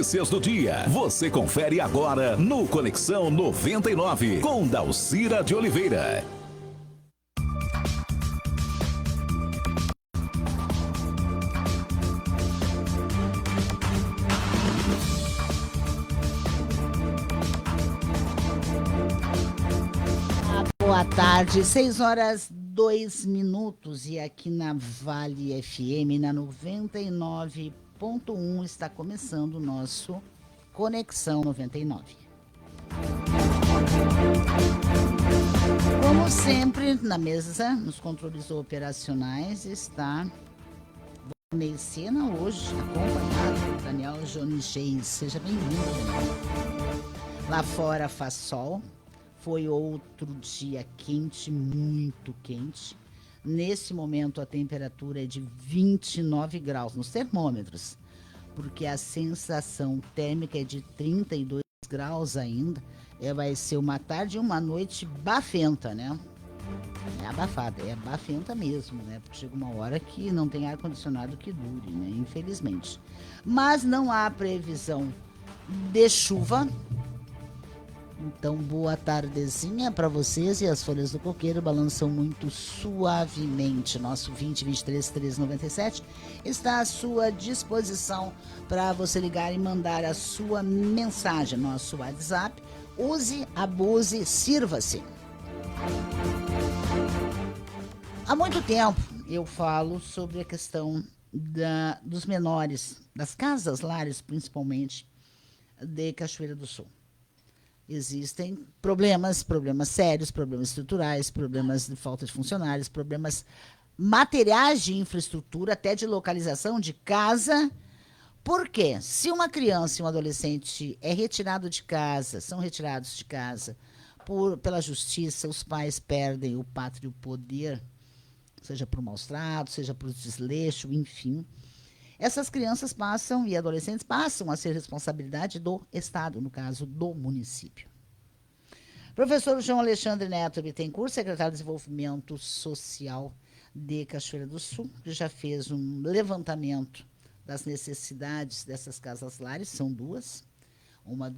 notícias do dia. Você confere agora no Conexão 99, com Dalcira de Oliveira. Boa tarde, 6h02 e aqui na Vale FM, na 99.1, está começando o nosso Conexão 99. Como sempre, na mesa, nos controles operacionais, está Ney Sena, hoje acompanhado por Daniel Jones Reis. Seja bem-vindo, Daniel. Lá fora faz sol. Foi outro dia quente, muito quente. Nesse momento a temperatura é de 29 graus nos termômetros, porque a sensação térmica é de 32 graus ainda. Vai ser uma tarde e uma noite bafenta, né? É abafada, é bafenta mesmo, né? Porque chega uma hora que não tem ar-condicionado que dure, né? Infelizmente. Mas não há previsão de chuva. Então, boa tardezinha para vocês, e as folhas do coqueiro balançam muito suavemente. Nosso 2023-397 está à sua disposição para você ligar e mandar a sua mensagem. Nosso WhatsApp, use, abuse, sirva-se. Há muito tempo eu falo sobre a questão dos menores, das casas lares, principalmente, de Cachoeira do Sul. Existem problemas sérios, problemas estruturais, problemas de falta de funcionários, problemas materiais de infraestrutura, até de localização de casa. Por quê? Se uma criança e um adolescente é retirado de casa, são retirados de casa pela justiça, os pais perdem o pátrio poder, seja por maus tratos, seja por desleixo, enfim. Essas crianças passam e adolescentes passam a ser responsabilidade do Estado, no caso do município. Professor João Alexandre Neto Bittencourt, secretário de Desenvolvimento Social de Cachoeira do Sul, que já fez um levantamento das necessidades dessas casas lares, são duas, uma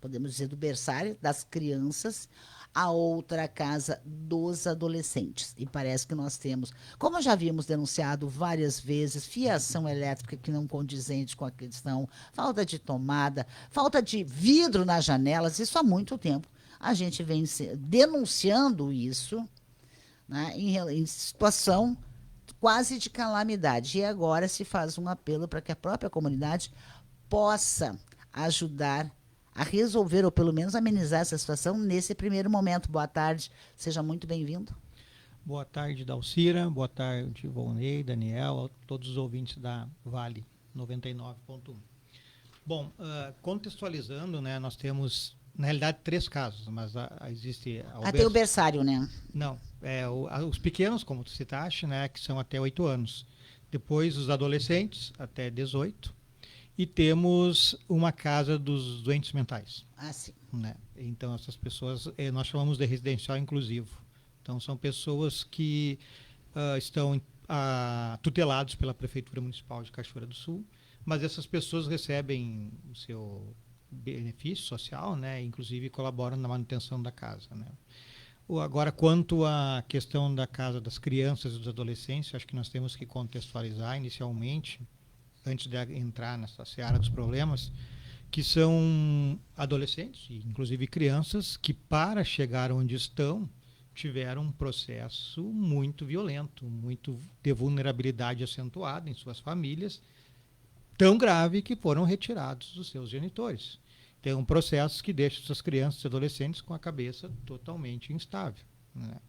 podemos dizer, do berçário, das crianças, a outra casa dos adolescentes. E parece que nós temos, como já havíamos denunciado várias vezes, fiação elétrica que não condizente com a questão, falta de tomada, falta de vidro nas janelas, isso há muito tempo. A gente vem denunciando isso, né, em situação quase de calamidade. E agora se faz um apelo para que a própria comunidade possa ajudar a resolver, ou pelo menos amenizar essa situação nesse primeiro momento. Boa tarde, seja muito bem-vindo. Boa tarde, Dalcira, boa tarde, Volney, Daniel, a todos os ouvintes da Vale 99.1. Bom, contextualizando, né, nós temos, na realidade, 3 casos, mas existe... Até o berçário, né? Não, os pequenos, como tu citaste, né, que são até 8 anos. Depois, os adolescentes, até 18. E temos uma casa dos doentes mentais. Ah, sim. Né? Então, essas pessoas, nós chamamos de residencial inclusivo. Então, são pessoas que estão tutelados pela Prefeitura Municipal de Cachoeira do Sul, mas essas pessoas recebem o seu benefício social, né? Inclusive colaboram na manutenção da casa. Né? Agora, quanto à questão da casa das crianças e dos adolescentes, acho que nós temos que contextualizar inicialmente, antes de entrar nessa seara dos problemas, que são adolescentes, inclusive crianças, que para chegar onde estão, tiveram um processo muito violento, muito de vulnerabilidade acentuada em suas famílias, tão grave que foram retirados dos seus genitores. Tem um processo que deixa essas crianças e adolescentes com a cabeça totalmente instável. Né?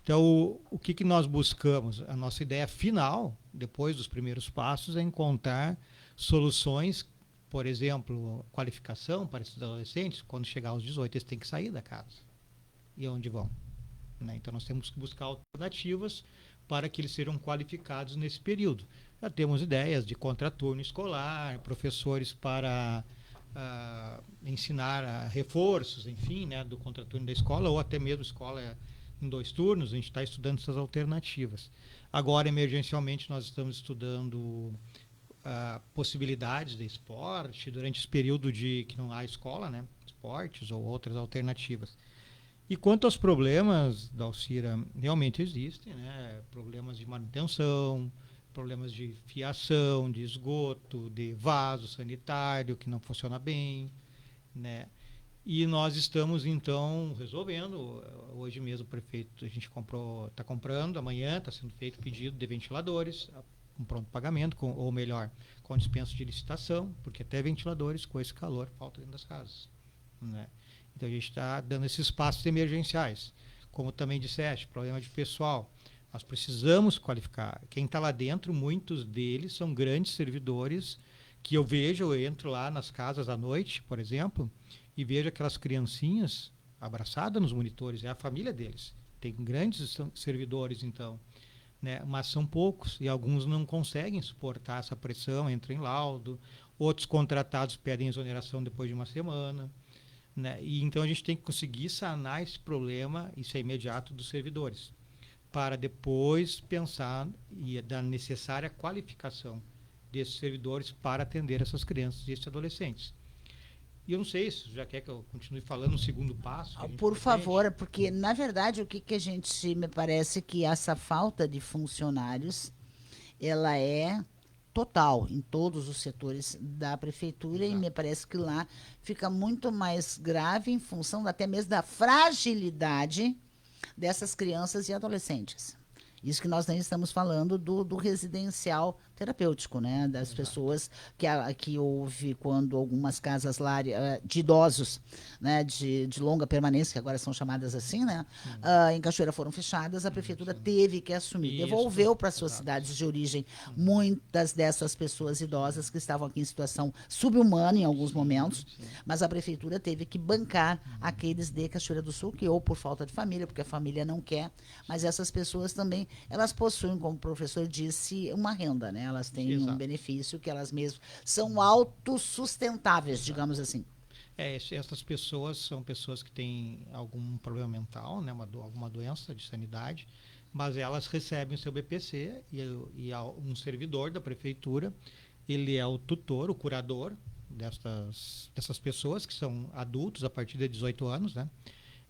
Então, o que nós buscamos? A nossa ideia final, depois dos primeiros passos, é encontrar soluções, por exemplo, qualificação para esses adolescentes. Quando chegar aos 18, eles têm que sair da casa. E onde vão? Né? Então, nós temos que buscar alternativas para que eles sejam qualificados nesse período. Já temos ideias de contraturno escolar, professores para ensinar reforços, enfim, né, do contraturno da escola, ou até mesmo escola em 2 turnos. A gente está estudando essas alternativas. Agora, emergencialmente, nós estamos estudando possibilidades de esporte durante esse período de que não há escola, né? Esportes ou outras alternativas. E quanto aos problemas, Dalcira, realmente existem, né? Problemas de manutenção, problemas de fiação, de esgoto, de vaso sanitário que não funciona bem, né? E nós estamos, então, resolvendo. Hoje mesmo o prefeito, a gente está comprando, amanhã está sendo feito pedido de ventiladores, com pronto pagamento, ou melhor, com dispensa de licitação, porque até ventiladores com esse calor falta dentro das casas, né? Então a gente está dando esses passos emergenciais. Como também disseste, problema de pessoal. Nós precisamos qualificar. Quem está lá dentro, muitos deles são grandes servidores que eu vejo, eu entro lá nas casas à noite, por exemplo, e vejo aquelas criancinhas abraçadas nos monitores, é a família deles. Tem grandes servidores, então, né? Mas são poucos e alguns não conseguem suportar essa pressão, entram em laudo, outros contratados pedem exoneração depois de uma semana, né? E então a gente tem que conseguir sanar esse problema, isso é imediato, dos servidores, para depois pensar e dar necessária qualificação desses servidores para atender essas crianças e esses adolescentes. E eu não sei se já quer que eu continue falando um segundo passo. Por favor, porque, na verdade, o que a gente, me parece que essa falta de funcionários, ela é total em todos os setores da prefeitura. Exato. E me parece que lá fica muito mais grave em função até mesmo da fragilidade dessas crianças e adolescentes. Isso que nós nem estamos falando do residencial terapêutico, né? Das Exato. Pessoas que houve quando algumas casas lá de idosos, né? De longa permanência, que agora são chamadas assim, né? Em Cachoeira foram fechadas, a prefeitura teve que assumir. Isso. Devolveu para suas cidades de origem muitas dessas pessoas idosas que estavam aqui em situação subhumana em alguns momentos, mas a prefeitura teve que bancar aqueles de Cachoeira do Sul, que ou por falta de família, porque a família não quer, mas essas pessoas também, elas possuem, como o professor disse, uma renda, né? Elas têm Exato. Um benefício que elas mesmas são autossustentáveis, Exato. Digamos assim. Essas pessoas são pessoas que têm algum problema mental, né? Alguma doença de sanidade, mas elas recebem o seu BPC e um servidor da prefeitura, ele é o tutor, o curador dessas pessoas que são adultos a partir de 18 anos, né?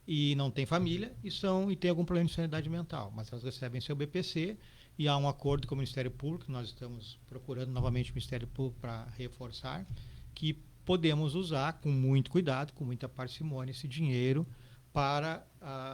E não tem família e tem algum problema de sanidade mental, mas elas recebem seu BPC e há um acordo com o Ministério Público, nós estamos procurando novamente o Ministério Público para reforçar, que podemos usar com muito cuidado, com muita parcimônia, esse dinheiro para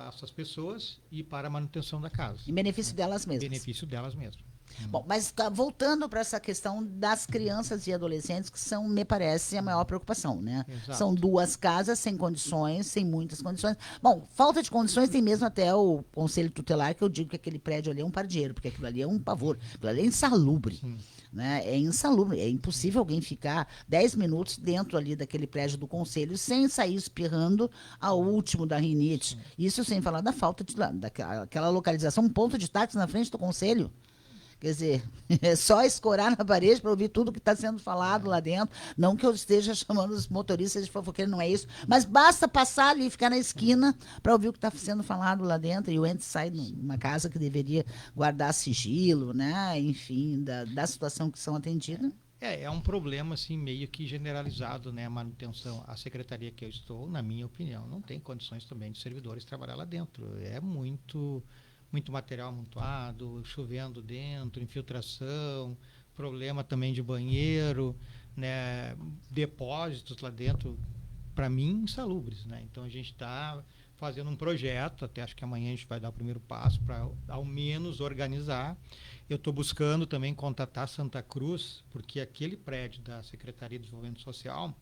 essas pessoas e para a manutenção da casa. Em benefício delas mesmas. Em benefício delas mesmas. Bom, mas voltando para essa questão das crianças e adolescentes, que são, me parece, a maior preocupação, né? Exato. São duas casas sem condições, sem muitas condições. Bom, falta de condições tem mesmo até o Conselho Tutelar, que eu digo que aquele prédio ali é um pardieiro, porque aquilo ali é um pavor, aquilo ali é insalubre. Sim. Né? É insalubre, é impossível alguém ficar 10 minutos dentro ali daquele prédio do Conselho sem sair espirrando ao último da rinite. Sim. Isso sem falar da falta daquela localização, um ponto de táxi na frente do Conselho. Quer dizer, é só escorar na parede para ouvir tudo que está sendo falado lá dentro. Não que eu esteja chamando os motoristas de fofoqueiro, não é isso. Mas basta passar ali e ficar na esquina para ouvir o que está sendo falado lá dentro. E o ente sai numa casa que deveria guardar sigilo, né? Enfim, da situação que são atendidas. É um problema assim, meio que generalizado, né? A manutenção. A secretaria que eu estou, na minha opinião, não tem condições também de servidores trabalhar lá dentro. É muito material amontoado, chovendo dentro, infiltração, problema também de banheiro, né, depósitos lá dentro, para mim, insalubres, né? Então a gente está fazendo um projeto, até acho que amanhã a gente vai dar o primeiro passo para ao menos organizar. Eu estou buscando também contatar Santa Cruz, porque aquele prédio da Secretaria de Desenvolvimento Social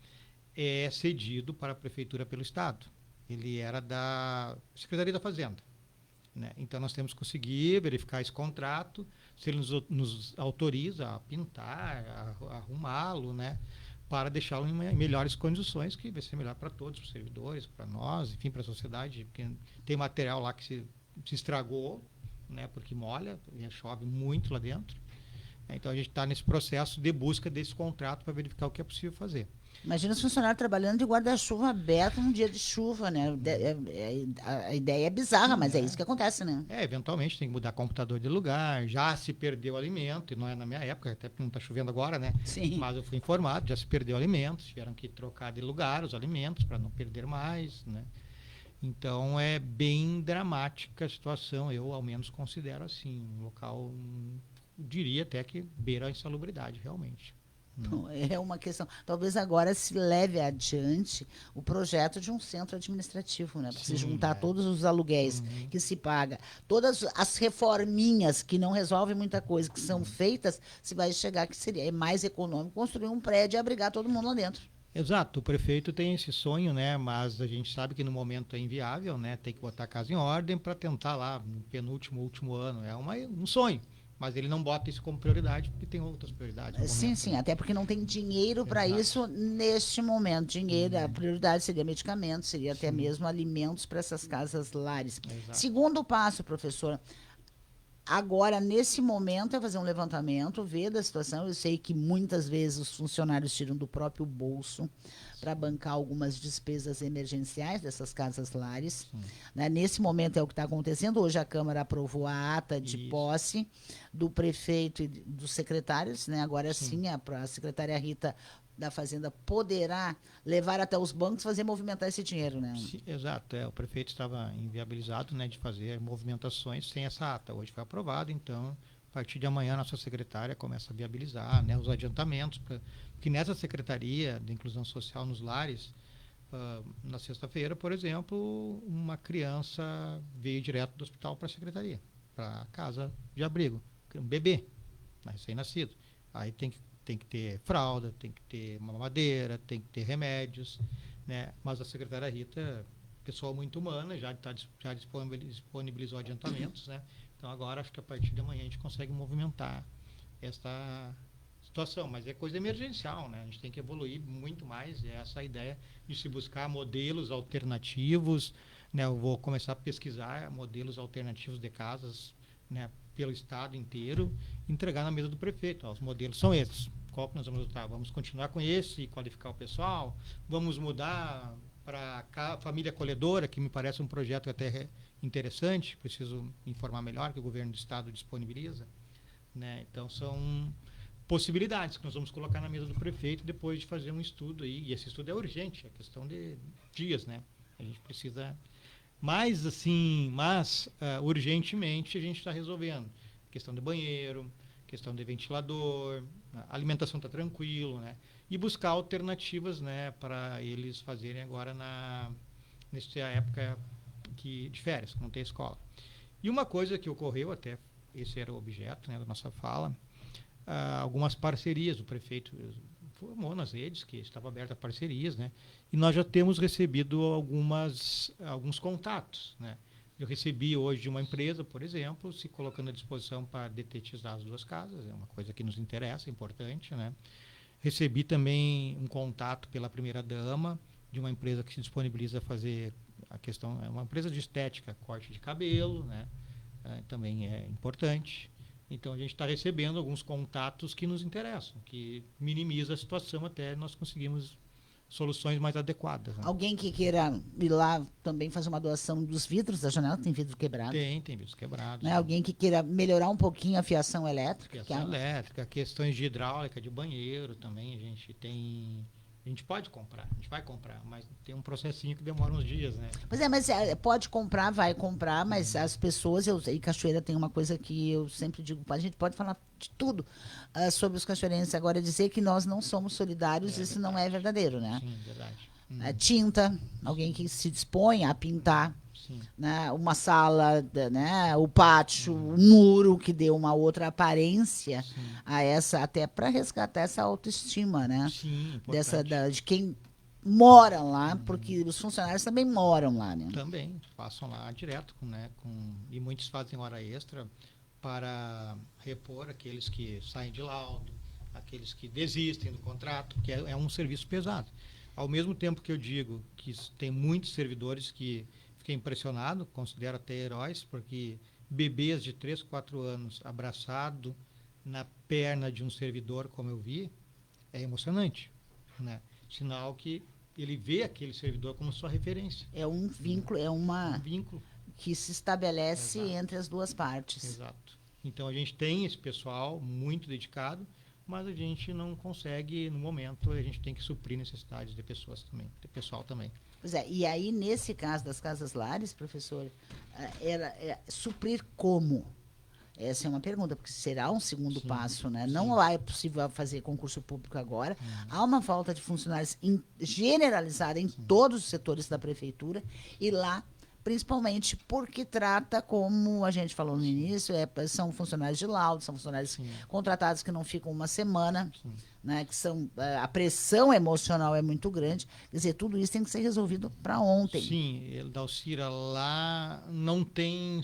é cedido para a Prefeitura pelo Estado. Ele era da Secretaria da Fazenda. Né? Então nós temos que conseguir verificar esse contrato, se ele nos autoriza a pintar, a arrumá-lo, né? Para deixá-lo em melhores condições, que vai ser melhor para todos os servidores, para nós, enfim, para a sociedade, porque tem material lá que se estragou, né? Porque molha, e chove muito lá dentro. Então a gente está nesse processo de busca desse contrato para verificar o que é possível fazer. Imagina os funcionários trabalhando de guarda-chuva aberto num dia de chuva, né? A ideia é bizarra, mas é isso que acontece, né? Eventualmente tem que mudar computador de lugar, já se perdeu alimento, e não é na minha época, até porque não está chovendo agora, né? Sim. Mas eu fui informado, já se perdeu alimentos, tiveram que trocar de lugar os alimentos para não perder mais, né? Então é bem dramática a situação, eu ao menos considero assim, um local, diria até que beira a insalubridade, realmente. Bom, é uma questão. Talvez agora se leve adiante o projeto de um centro administrativo, né? Para se juntar todos os aluguéis que se paga, todas as reforminhas que não resolvem muita coisa, que são feitas, se vai chegar que seria mais econômico construir um prédio e abrigar todo mundo lá dentro. Exato, o prefeito tem esse sonho, né? Mas a gente sabe que no momento é inviável, né? Tem que botar a casa em ordem para tentar lá no penúltimo, último ano. É um sonho, mas ele não bota isso como prioridade porque tem outras prioridades. Sim, momento, sim, né? até porque não tem dinheiro para isso neste momento. Dinheiro, a prioridade seria medicamentos, seria até mesmo alimentos para essas casas lares. Exato. Segundo passo, professora, agora, nesse momento, é fazer um levantamento, ver da situação. Eu sei que muitas vezes os funcionários tiram do próprio bolso para bancar algumas despesas emergenciais dessas casas lares. Né? Nesse momento é o que está acontecendo. Hoje a Câmara aprovou a ata de posse do prefeito e dos secretários. Né? Agora sim, a secretária Rita da Fazenda poderá levar até os bancos fazer movimentar esse dinheiro, né? Sim, exato, o prefeito estava inviabilizado, né, de fazer movimentações sem essa ata. Hoje foi aprovado, então a partir de amanhã a nossa secretária começa a viabilizar, né, os adiantamentos, porque nessa Secretaria de Inclusão Social nos Lares, na sexta-feira, por exemplo, uma criança veio direto do hospital para a secretaria, para a casa de abrigo, um bebê, recém-nascido. Aí tem que ter fralda, tem que ter mamadeira, tem que ter remédios, né? Mas a secretária Rita, pessoa muito humana, já disponibilizou adiantamentos, né? Então agora acho que a partir de amanhã a gente consegue movimentar esta situação, mas é coisa emergencial, né? A gente tem que evoluir muito mais, é essa a ideia de se buscar modelos alternativos, né? Eu vou começar a pesquisar modelos alternativos de casas, né, pelo estado inteiro, entregar na mesa do prefeito. Os modelos são esses. Qual que nós vamos adotar? Vamos continuar com esse e qualificar o pessoal? Vamos mudar para a família acolhedora, que me parece um projeto até interessante, preciso informar melhor, que o governo do estado disponibiliza. Né? Então, são possibilidades que nós vamos colocar na mesa do prefeito depois de fazer um estudo aí. E esse estudo é urgente, é questão de dias, né? A gente precisa... Mas urgentemente a gente está resolvendo. Questão de banheiro, questão de ventilador, a alimentação está tranquilo, né? E buscar alternativas, né, para eles fazerem agora nessa época de férias, não tem escola. E uma coisa que ocorreu, até esse era o objeto, né, da nossa fala, algumas parcerias, o prefeito informou nas redes que estava aberta a parcerias, né? E nós já temos recebido alguns contatos, né? Eu recebi hoje de uma empresa, por exemplo, se colocando à disposição para detetizar as duas casas, é uma coisa que nos interessa, é importante, né? Recebi também um contato pela primeira-dama de uma empresa que se disponibiliza a fazer a questão, é uma empresa de estética, corte de cabelo, né? Também é importante. Então, a gente está recebendo alguns contatos que nos interessam, que minimiza a situação até nós conseguimos soluções mais adequadas. Né? Alguém que queira ir lá também fazer uma doação dos vidros da janela, tem vidro quebrado. Tem vidros quebrados. Né? Alguém que queira melhorar um pouquinho a fiação elétrica. Elétrica, questões de hidráulica, de banheiro também, a gente pode comprar, a gente vai comprar, mas tem um processinho que demora uns dias, né? Pois é, mas pode comprar, vai comprar, mas as pessoas, e Cachoeira tem uma coisa que eu sempre digo, a gente pode falar de tudo sobre os cachoeirenses, agora dizer que nós não somos solidários, isso verdade. não é verdadeiro, né? Sim, verdade. Tinta, alguém que se dispõe a pintar, né, uma sala, né, o pátio, o muro, que dê uma outra aparência a essa, até para resgatar essa autoestima, né? Sim, de quem mora lá, porque os funcionários também moram lá, né? Também, passam lá direto, né? E muitos fazem hora extra para repor aqueles que saem de laudo, aqueles que desistem do contrato, que é um serviço pesado. Ao mesmo tempo que eu digo que tem muitos servidores que fiquei impressionado, considero até heróis, porque bebês de 3, 4 anos abraçado na perna de um servidor, como eu vi, é emocionante, né? Sinal que ele vê aquele servidor como sua referência. É um vínculo, é Um vínculo. que se estabelece Exato. entre as duas partes. Exato. Então a gente tem esse pessoal muito dedicado, mas a gente não consegue, no momento, a gente tem que suprir necessidades de pessoas também, de pessoal também. Pois é, e aí, nesse caso das casas lares, professor, suprir como? Essa é uma pergunta, porque será um segundo Sim, passo, né? sim. Não é possível fazer concurso público agora. Há uma falta de funcionários generalizada em todos os setores da prefeitura e lá, principalmente porque trata, como a gente falou no início, são funcionários de laudo, são funcionários Sim. contratados que não ficam uma semana, Sim. né? Que são, a pressão emocional é muito grande. Quer dizer, tudo isso tem que ser resolvido para ontem. Sim, Dalcira, lá não tem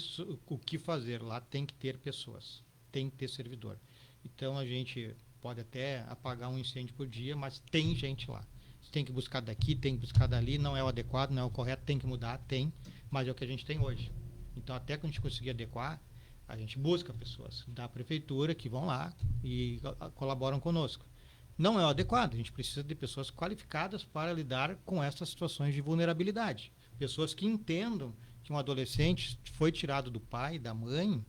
o que fazer, lá tem que ter pessoas, tem que ter servidor. Então a gente pode até apagar um incêndio por dia, mas tem gente lá. Tem que buscar daqui, tem que buscar dali, não é o adequado, não é o correto, tem que mudar, tem, mas é o que a gente tem hoje. Então até que a gente conseguir adequar, a gente busca pessoas da prefeitura que vão lá e colaboram conosco. Não é o adequado, a gente precisa de pessoas qualificadas para lidar com essas situações de vulnerabilidade. Pessoas que entendam que um adolescente foi tirado do pai, da mãe,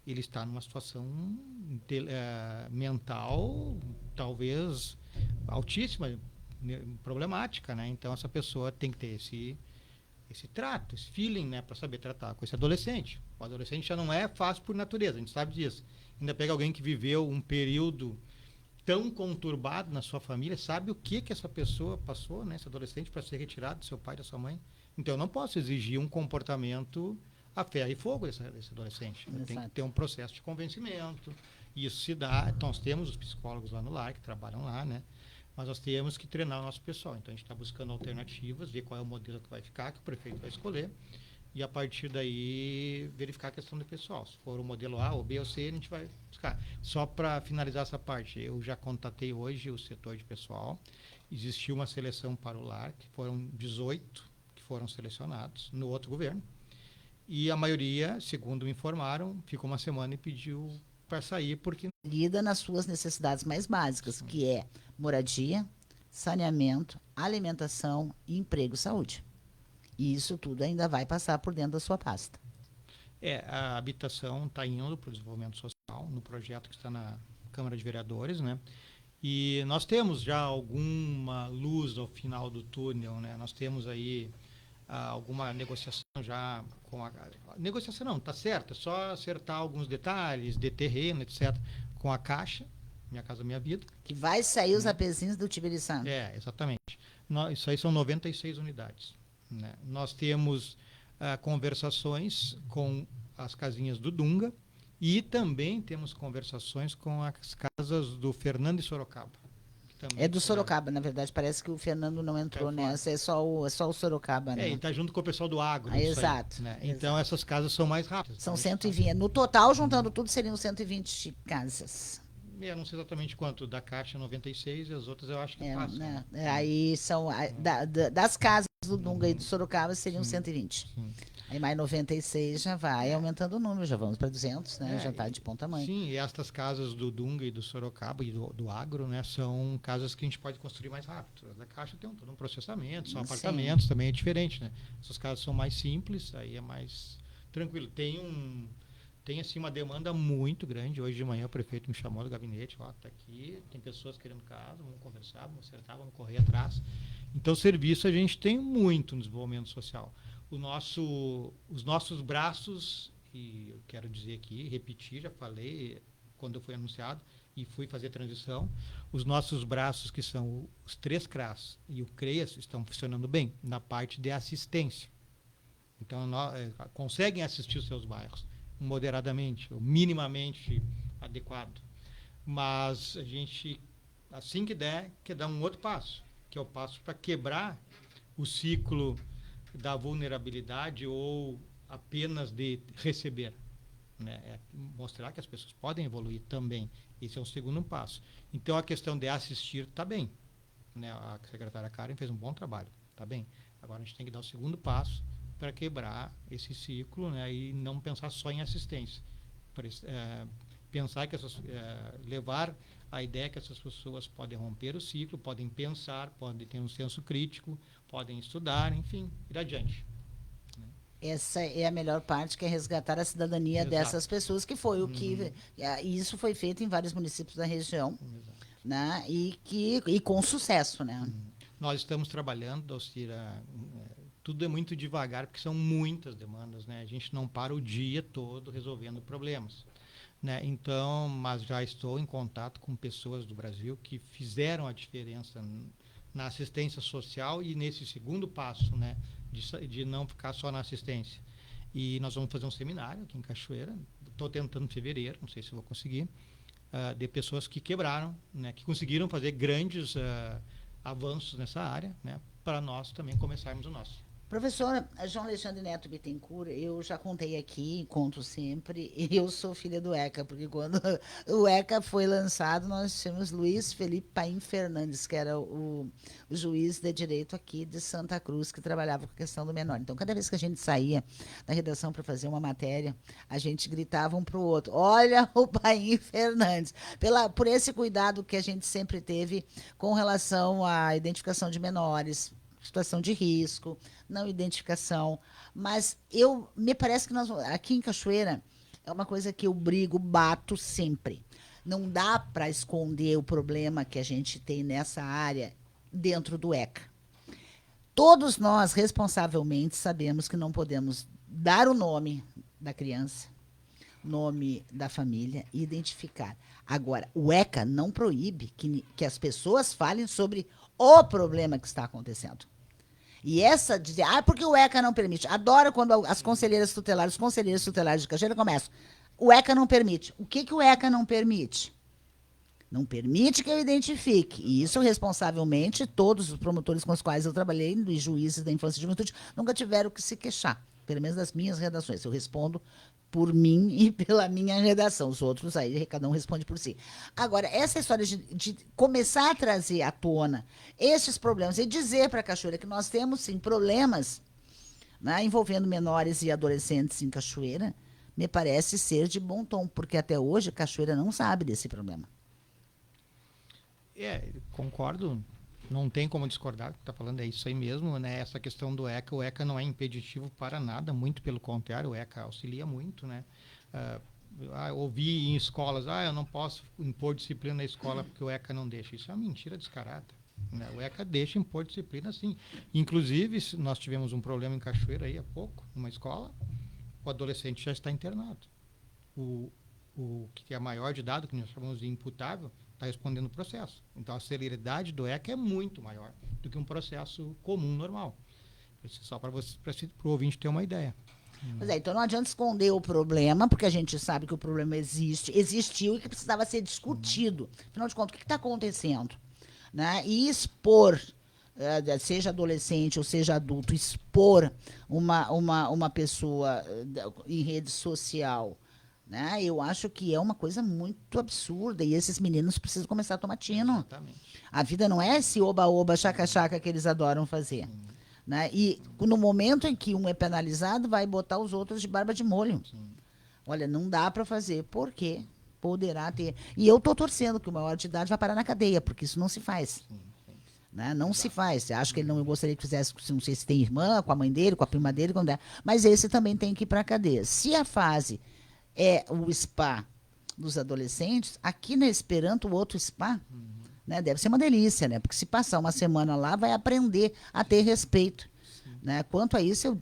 ele está numa situação mental talvez altíssima, problemática, né? Então essa pessoa tem que ter esse trato, esse feeling, né, para saber tratar com esse adolescente. O adolescente já não é fácil por natureza, a gente sabe disso. Ainda pega alguém que viveu um período tão conturbado na sua família, sabe o que essa pessoa passou, né, esse adolescente, para ser retirado do seu pai, da sua mãe. Então eu não posso exigir um comportamento a ferro e fogo desse adolescente. Tem que ter um processo de convencimento. Isso se dá, então nós temos os psicólogos lá no lar, que trabalham lá, né? Mas nós temos que treinar o nosso pessoal. Então a gente está buscando alternativas, ver qual é o modelo que vai ficar, que o prefeito vai escolher, e a partir daí verificar a questão do pessoal. Se for o modelo A, ou B ou C, a gente vai buscar. Só para finalizar essa parte, eu já contatei hoje o setor de pessoal, existiu uma seleção para o lar, que foram 18 que foram selecionados no outro governo, e a maioria, segundo me informaram, ficou uma semana e pediu para sair porque lida nas suas necessidades mais básicas, que é moradia, saneamento, alimentação, emprego e saúde. E isso tudo ainda vai passar por dentro da sua pasta. A habitação está indo para o desenvolvimento social, no projeto que está na Câmara de Vereadores, né? E nós temos já alguma luz ao final do túnel, né? Nós temos aí alguma negociação já com a... Negociação não, está certo, é só acertar alguns detalhes de terreno, etc., com a Caixa, Minha Casa Minha Vida. Que vai sair os apezinhos do Tibiriçá. Exatamente. Isso aí são 96 unidades. Né? Nós temos conversações com as casinhas do Dunga e também temos conversações com as casas do Fernando e Sorocaba. É do Sorocaba, na verdade. Parece que o Fernando não entrou nessa, é só o Sorocaba, né? E está junto com o pessoal do agro. Exato. Aí, né? Então essas casas são mais rápidas. São 120. No total, juntando tudo, seriam 120 casas. Eu não sei exatamente quanto, da Caixa 96 e as outras eu acho que passam. Né? Aí são, das casas do Dunga e do Sorocaba seriam 120. Sim. Aí mais 96 já vai aumentando o número, já vamos para 200, né? Já está de ponta mãe. Sim, e estas casas do Dunga e do Sorocaba e do agro, né, são casas que a gente pode construir mais rápido. As da Caixa tem todo um processamento, são apartamentos, também é diferente, né? Essas casas são mais simples, aí é mais tranquilo. Tem assim uma demanda muito grande. Hoje de manhã o prefeito me chamou do gabinete, tá aqui, tem pessoas querendo casa, vamos conversar, vamos acertar, vamos correr atrás. Então serviço a gente tem muito no desenvolvimento social. Os nossos braços, e eu quero dizer aqui, repetir, já falei quando foi anunciado e fui fazer transição, os nossos braços, que são os 3 CRAS e o CREAS, estão funcionando bem na parte de assistência. Então, conseguem assistir os seus bairros moderadamente, ou minimamente adequado. Mas a gente, assim que der, quer dar um outro passo, que é o passo para quebrar o ciclo da vulnerabilidade ou apenas de receber. Né? Mostrar que as pessoas podem evoluir também. Esse é o segundo passo. Então, a questão de assistir está bem. Né? A secretária Karen fez um bom trabalho, está bem. Agora, a gente tem que dar o segundo passo para quebrar esse ciclo, né? E não pensar só em assistência. pensar que levar a ideia que essas pessoas podem romper o ciclo, podem pensar, podem ter um senso crítico, podem estudar, enfim, ir adiante. Essa é a melhor parte, que é resgatar a cidadania Exato. dessas pessoas, que foi o que... E isso foi feito em vários municípios da região, né? E com sucesso, né? Nós estamos trabalhando, Dalcira, tudo é muito devagar, porque são muitas demandas, né? A gente não para o dia todo resolvendo problemas, né? Então, mas já estou em contato com pessoas do Brasil que fizeram a diferença na assistência social e nesse segundo passo, né? De não ficar só na assistência. E nós vamos fazer um seminário aqui em Cachoeira, estou tentando em fevereiro, não sei se vou conseguir, de pessoas que quebraram, né? Que conseguiram fazer grandes avanços nessa área, né? Para nós também começarmos o nosso. Professor João Alexandre Neto Bittencourt, eu já contei aqui, conto sempre, eu sou filha do ECA, porque quando o ECA foi lançado, nós tínhamos Luiz Felipe Paim Fernandes, que era o juiz de direito aqui de Santa Cruz, que trabalhava com a questão do menor. Então, cada vez que a gente saía da redação para fazer uma matéria, a gente gritava um para o outro, olha o Paim Fernandes, por esse cuidado que a gente sempre teve com relação à identificação de menores, situação de risco, não identificação, mas me parece que nós, aqui em Cachoeira, é uma coisa que eu bato sempre. Não dá para esconder o problema que a gente tem nessa área dentro do ECA. Todos nós, responsavelmente, sabemos que não podemos dar o nome da criança, nome da família e identificar. Agora, o ECA não proíbe que as pessoas falem sobre o problema que está acontecendo. E essa dizer, porque o ECA não permite. Adoro quando as conselheiras tutelares, os conselheiros tutelares de Cachoeira começam. O ECA não permite. O que o ECA não permite? Não permite que eu identifique. E isso, responsavelmente, todos os promotores com os quais eu trabalhei, e juízes da infância e juventude, nunca tiveram que se queixar. Pelo menos das minhas redações. Eu respondo por mim e pela minha redação. Os outros aí, cada um responde por si. Agora, essa história de começar a trazer à tona esses problemas e dizer para a Cachoeira que nós temos, sim, problemas, né, envolvendo menores e adolescentes em Cachoeira, me parece ser de bom tom, porque até hoje a Cachoeira não sabe desse problema. Concordo. Não tem como discordar, o que está falando é isso aí mesmo, né? Essa questão do ECA, o ECA não é impeditivo para nada, muito pelo contrário, o ECA auxilia muito, né? Ouvi em escolas, eu não posso impor disciplina na escola porque o ECA não deixa. Isso é uma mentira descarada, né? O ECA deixa impor disciplina, sim. Inclusive, nós tivemos um problema em Cachoeira aí há pouco, numa escola, o adolescente já está internado. O que é maior de idade, que nós chamamos de imputável, está respondendo o processo. Então, a celeridade do ECA é muito maior do que um processo comum, normal. Só para o ouvinte ter uma ideia. Pois é, então não adianta esconder o problema, porque a gente sabe que o problema existiu e que precisava ser discutido. Afinal de contas, o que está acontecendo? Né? E expor, seja adolescente ou seja adulto, expor uma pessoa em rede social, né? Eu acho que é uma coisa muito absurda e esses meninos precisam começar a tomar tino. Exatamente. A vida não é esse oba-oba, chaca-chaca que eles adoram fazer. Né? E no momento em que um é penalizado, vai botar os outros de barba de molho. Sim. Olha, não dá para fazer, porque poderá ter. E eu estou torcendo que o maior de idade vai parar na cadeia, porque isso não se faz. Sim. Né? Não se faz. Acho que ele não gostaria que fizesse, não sei se tem irmã, com a mãe dele, com a prima dele, quando é. Mas esse também tem que ir para a cadeia. Se a fase é o spa dos adolescentes, aqui na Esperanto, o outro spa, né, deve ser uma delícia, né? Porque se passar uma semana lá, vai aprender a ter respeito. Né? Quanto a isso,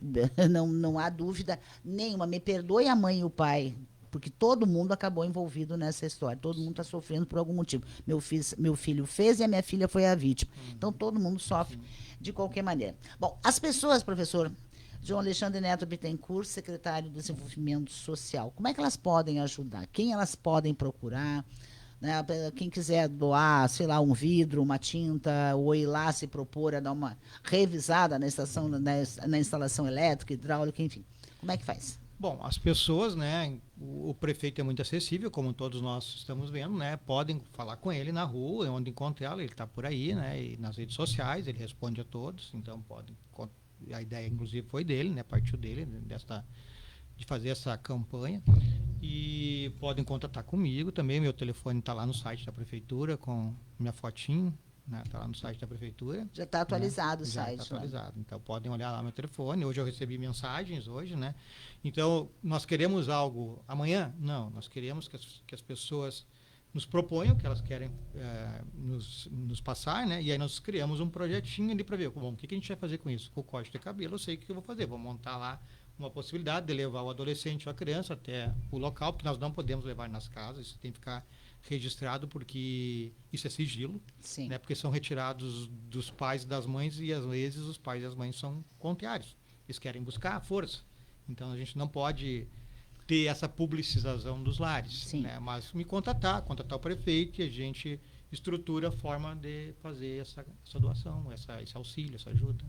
não há dúvida nenhuma. Me perdoe a mãe e o pai, porque todo mundo acabou envolvido nessa história. Todo mundo está sofrendo por algum motivo. Meu filho fez e a minha filha foi a vítima. Então, todo mundo sofre de qualquer maneira. Bom, as pessoas, professor João Alexandre Neto Bittencourt, secretário do Desenvolvimento Social, como é que elas podem ajudar? Quem elas podem procurar? Né? Quem quiser doar, sei lá, um vidro, uma tinta, ou ir lá se propor a dar uma revisada na instalação elétrica, hidráulica, enfim. Como é que faz? Bom, as pessoas, né, o prefeito é muito acessível, como todos nós estamos vendo, né, podem falar com ele na rua, onde encontrá-lo, ele está por aí, né, e nas redes sociais, ele responde a todos, então podem, a ideia inclusive foi dele, né, partiu dele, de fazer essa campanha. E podem contatar comigo também. Meu telefone está lá no site da prefeitura com minha fotinho, né? Está lá no site da prefeitura. Já está atualizado, né? O Já site. está atualizado. Então podem olhar lá meu telefone. Hoje eu recebi mensagens hoje, né? Então nós queremos algo amanhã? Não, nós queremos que as pessoas nos proponham o que elas querem nos passar, né? E aí nós criamos um projetinho ali para ver, bom, o que a gente vai fazer com isso? Com o corte de cabelo, eu sei o que eu vou fazer. Vou montar lá uma possibilidade de levar o adolescente ou a criança até o local, porque nós não podemos levar nas casas, isso tem que ficar registrado, porque isso é sigilo, Sim. Né? Porque são retirados dos pais e das mães, e às vezes os pais e as mães são contrários. Eles querem buscar a força. Então a gente não pode ter essa publicização dos lares, né? Mas me contatar o prefeito, e a gente estrutura a forma de fazer essa doação, esse auxílio, essa ajuda.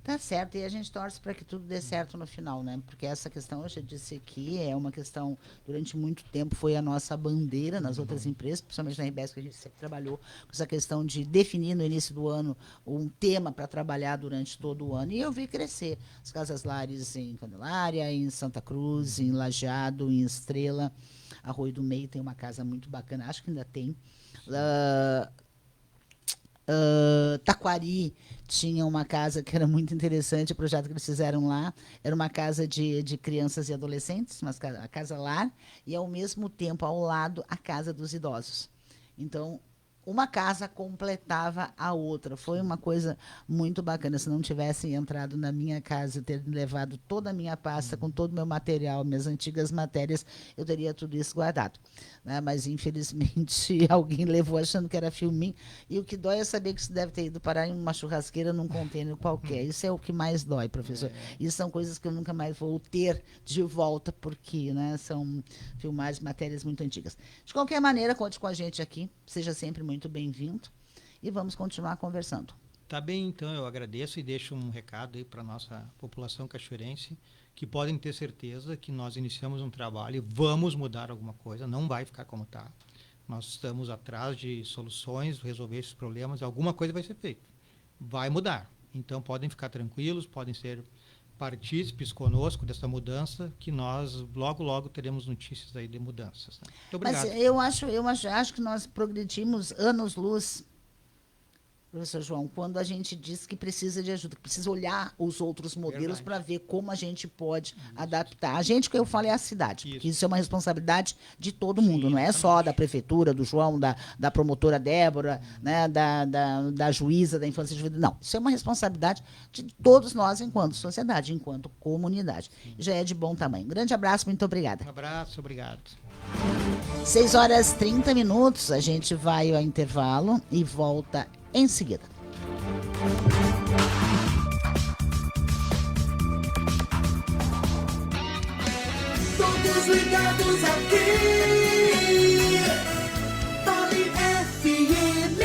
Tá certo, e a gente torce para que tudo dê certo no final, né? Porque essa questão, eu já disse aqui, é uma questão, durante muito tempo, foi a nossa bandeira nas outras empresas, principalmente na RBS, que a gente sempre trabalhou com essa questão de definir no início do ano um tema para trabalhar durante todo o ano. E eu vi crescer as casas lares em Candelária, em Santa Cruz, em Lajeado, em Estrela. Arroio do Meio tem uma casa muito bacana, acho que ainda tem. Taquari tinha uma casa que era muito interessante, o projeto que eles fizeram lá era uma casa de crianças e adolescentes, a casa lar, e ao mesmo tempo ao lado a casa dos idosos. Então uma casa completava a outra, foi uma coisa muito bacana. Se não tivessem entrado na minha casa e ter levado toda a minha pasta com todo o meu material, minhas antigas matérias, eu teria tudo isso guardado, né? Mas infelizmente alguém levou achando que era filminho, e o que dói é saber que isso deve ter ido parar em uma churrasqueira, num contêiner qualquer. Isso é o que mais dói, professor. Isso são coisas que eu nunca mais vou ter de volta, porque, né, são filmagens, matérias muito antigas. De qualquer maneira, conte com a gente aqui, seja sempre muito bem-vindo, e vamos continuar conversando. Tá bem, então eu agradeço e deixo um recado aí para a nossa população cachoeirense, que podem ter certeza que nós iniciamos um trabalho, vamos mudar alguma coisa, não vai ficar como está. Nós estamos atrás de soluções, resolver esses problemas, alguma coisa vai ser feita, vai mudar. Então podem ficar tranquilos, podem ser partícipes conosco dessa mudança, que nós logo teremos notícias aí de mudanças, né? Muito obrigado. Mas eu acho que nós progredimos anos-luz, professor João, quando a gente diz que precisa de ajuda, que precisa olhar os outros modelos para ver como a gente pode adaptar. A gente, que eu falo, é a cidade, porque isso é uma responsabilidade de todo mundo, não é só da prefeitura, do João, da promotora Débora, né, da juíza da infância e juventude. Não, isso é uma responsabilidade de todos nós enquanto sociedade, enquanto comunidade. Já é de bom tamanho. Um grande abraço, muito obrigada. Um abraço, obrigado. 6h30, a gente vai ao intervalo e volta em seguida. Todos ligados aqui, Top FM.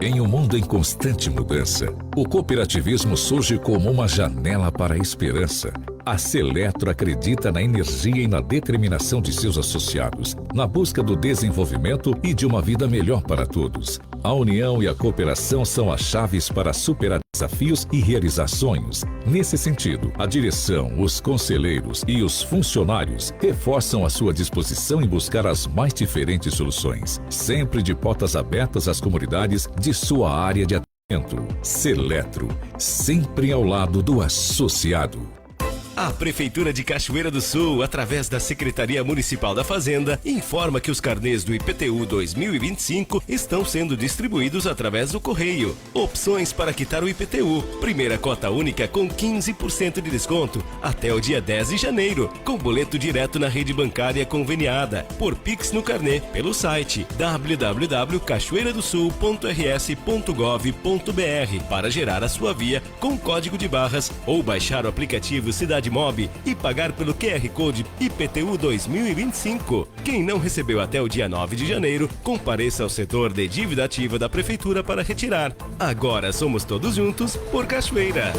Em um mundo em constante mudança, o cooperativismo surge como uma janela para a esperança. A Seletro acredita na energia e na determinação de seus associados, na busca do desenvolvimento e de uma vida melhor para todos. A união e a cooperação são as chaves para superar desafios e realizar sonhos. Nesse sentido, a direção, os conselheiros e os funcionários reforçam a sua disposição em buscar as mais diferentes soluções, sempre de portas abertas às comunidades de sua área de atendimento. Seletro, sempre ao lado do associado. A Prefeitura de Cachoeira do Sul, através da Secretaria Municipal da Fazenda, informa que os carnês do IPTU 2025 estão sendo distribuídos através do correio. Opções para quitar o IPTU. Primeira cota única com 15% de desconto até o dia 10 de janeiro, com boleto direto na rede bancária conveniada, por Pix no carnê, pelo site www.cachoeiradosul.rs.gov.br para gerar a sua via com código de barras ou baixar o aplicativo Cidade Mob e pagar pelo QR Code IPTU 2025. Quem não recebeu até o dia 9 de janeiro, compareça ao setor de dívida ativa da Prefeitura para retirar. Agora somos todos juntos por Cachoeira.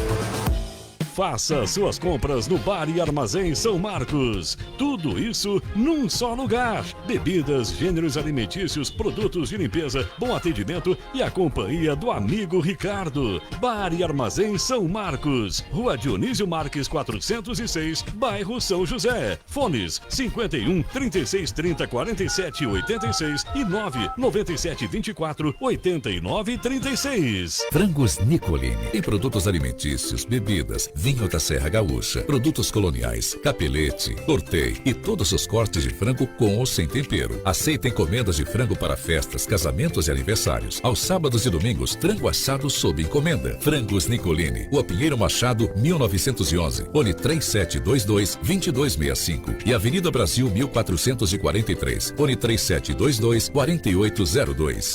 Faça suas compras no Bar e Armazém São Marcos. Tudo isso num só lugar. Bebidas, gêneros alimentícios, produtos de limpeza, bom atendimento e a companhia do amigo Ricardo. Bar e Armazém São Marcos. Rua Dionísio Marques 406, bairro São José. Fones 51 36 30 47 86 e 9 97 24 89 36. Frangos Nicolini. Em produtos alimentícios, bebidas, vinho da Serra Gaúcha, produtos coloniais, capelete, tortei e todos os cortes de frango com ou sem tempero. Aceita encomendas de frango para festas, casamentos e aniversários. Aos sábados e domingos, frango assado sob encomenda. Frangos Nicolini. Rua Pinheiro Machado, 1911. Fone 3722-2265. E Avenida Brasil, 1443. Fone 3722-4802.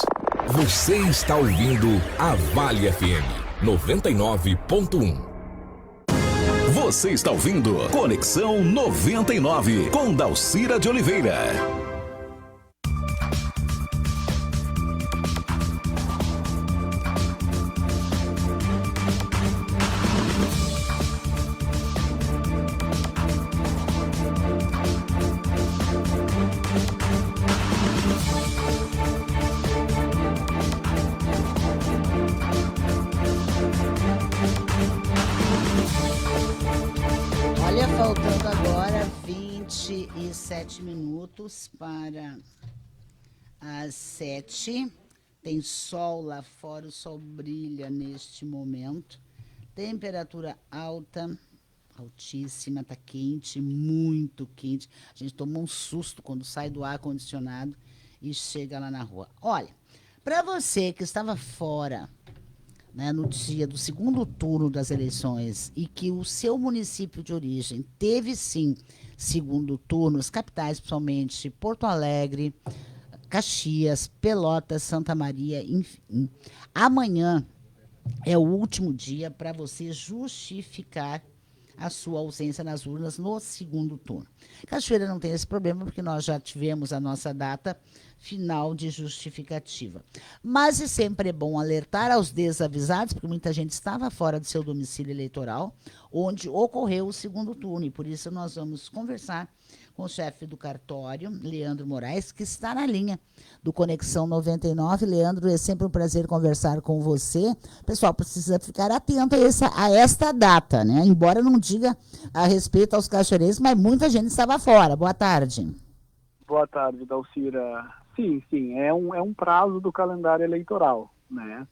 Você está ouvindo a Vale FM 99.1. Você está ouvindo Conexão 99 com Dalcira de Oliveira. Faltando agora 27 minutos para as 7. Tem sol lá fora, o sol brilha neste momento. Temperatura alta, altíssima, tá quente, muito quente. A gente toma um susto quando sai do ar-condicionado e chega lá na rua. Olha, para você que estava fora, né, no dia do segundo turno das eleições e que o seu município de origem teve, sim, segundo turno, as capitais, principalmente Porto Alegre, Caxias, Pelotas, Santa Maria, enfim. Amanhã é o último dia para você justificar a sua ausência nas urnas no segundo turno. Cachoeira não tem esse problema, porque nós já tivemos a nossa data final de justificativa. Mas é sempre bom alertar aos desavisados, porque muita gente estava fora do seu domicílio eleitoral, onde ocorreu o segundo turno, e por isso nós vamos conversar com o chefe do cartório, Leandro Moraes, que está na linha do Conexão 99. Leandro, é sempre um prazer conversar com você. O pessoal precisa ficar atento a esta data, né? Embora não diga a respeito aos cachoeirenses, mas muita gente estava fora. Boa tarde. Boa tarde, Dalcira. Sim, é um prazo do calendário eleitoral, né?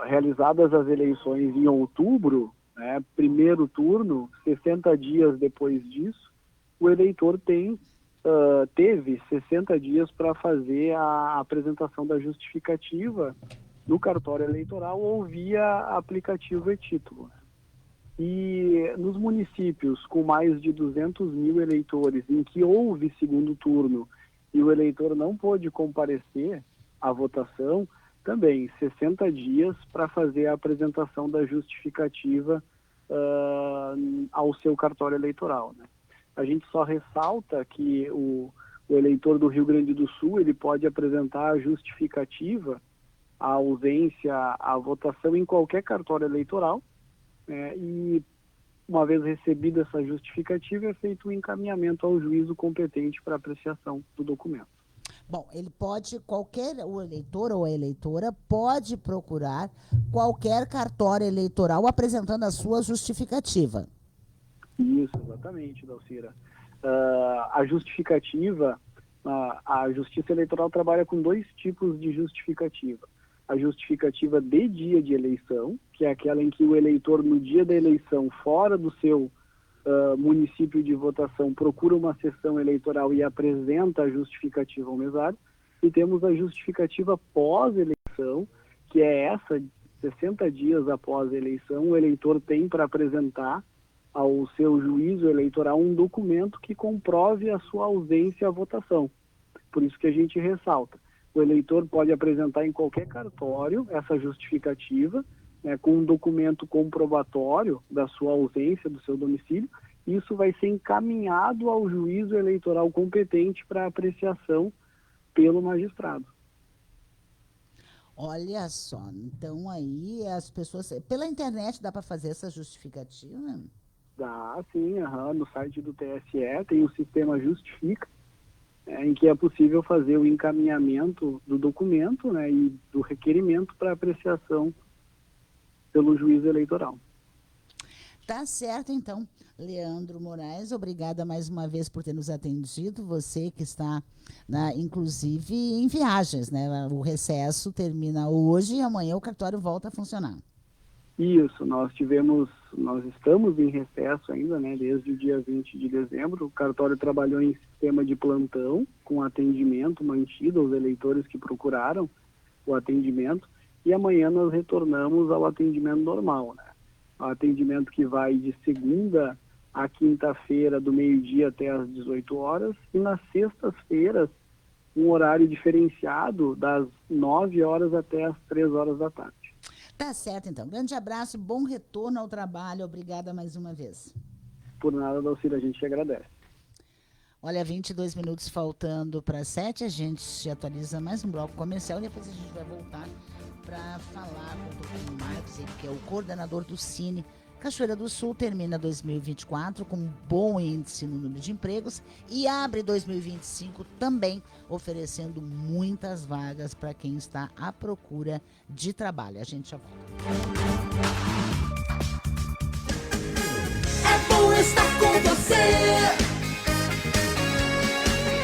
Realizadas as eleições em outubro, né, primeiro turno, 60 dias depois disso, o eleitor teve 60 dias para fazer a apresentação da justificativa no cartório eleitoral ou via aplicativo e-título. E nos municípios com mais de 200 mil eleitores, em que houve segundo turno e o eleitor não pôde comparecer à votação, também 60 dias para fazer a apresentação da justificativa ao seu cartório eleitoral, né? A gente só ressalta que o eleitor do Rio Grande do Sul, ele pode apresentar a justificativa, a ausência, a votação em qualquer cartório eleitoral, e uma vez recebida essa justificativa, é feito o encaminhamento ao juízo competente para apreciação do documento. Bom, ele pode, o eleitor ou a eleitora pode procurar qualquer cartório eleitoral apresentando a sua justificativa. Isso, exatamente, Dalcira. A justificativa, a Justiça Eleitoral trabalha com dois tipos de justificativa. A justificativa de dia de eleição, que é aquela em que o eleitor, no dia da eleição, fora do seu município de votação, procura uma sessão eleitoral e apresenta a justificativa ao mesário. E temos a justificativa pós-eleição, que é essa, 60 dias após a eleição, o eleitor tem para apresentar ao seu juízo eleitoral um documento que comprove a sua ausência à votação. Por isso que a gente ressalta. O eleitor pode apresentar em qualquer cartório essa justificativa, né, com um documento comprobatório da sua ausência do seu domicílio. Isso vai ser encaminhado ao juízo eleitoral competente para apreciação pelo magistrado. Olha só, então aí as pessoas... Pela internet dá para fazer essa justificativa? Dá, sim, no site do TSE tem o sistema Justifica, em que é possível fazer o encaminhamento do documento, né, e do requerimento para apreciação pelo juiz eleitoral. Tá certo, então. Leandro Moraes, obrigada mais uma vez por ter nos atendido. Você que está, inclusive, em viagens, né? O recesso termina hoje e amanhã o cartório volta a funcionar. Isso, nós estamos em recesso ainda, né? Desde o dia 20 de dezembro. O cartório trabalhou em sistema de plantão, com atendimento mantido aos eleitores que procuraram o atendimento. E amanhã nós retornamos ao atendimento normal, né? O atendimento que vai de segunda a quinta-feira, do meio-dia até às 18 horas, e nas sextas-feiras, um horário diferenciado, das 9 horas até às 3 horas da tarde. Tá certo, então. Grande abraço, bom retorno ao trabalho. Obrigada mais uma vez. Por nada, Dalcira, a gente agradece. Olha, 22 minutos faltando para 7, a gente atualiza mais um bloco comercial e depois a gente vai voltar para falar com o Dr. Marcos, ele que é o coordenador do Cine. Cachoeira do Sul termina 2024 com um bom índice no número de empregos e abre 2025 também oferecendo muitas vagas para quem está à procura de trabalho. A gente já volta. É bom estar com você.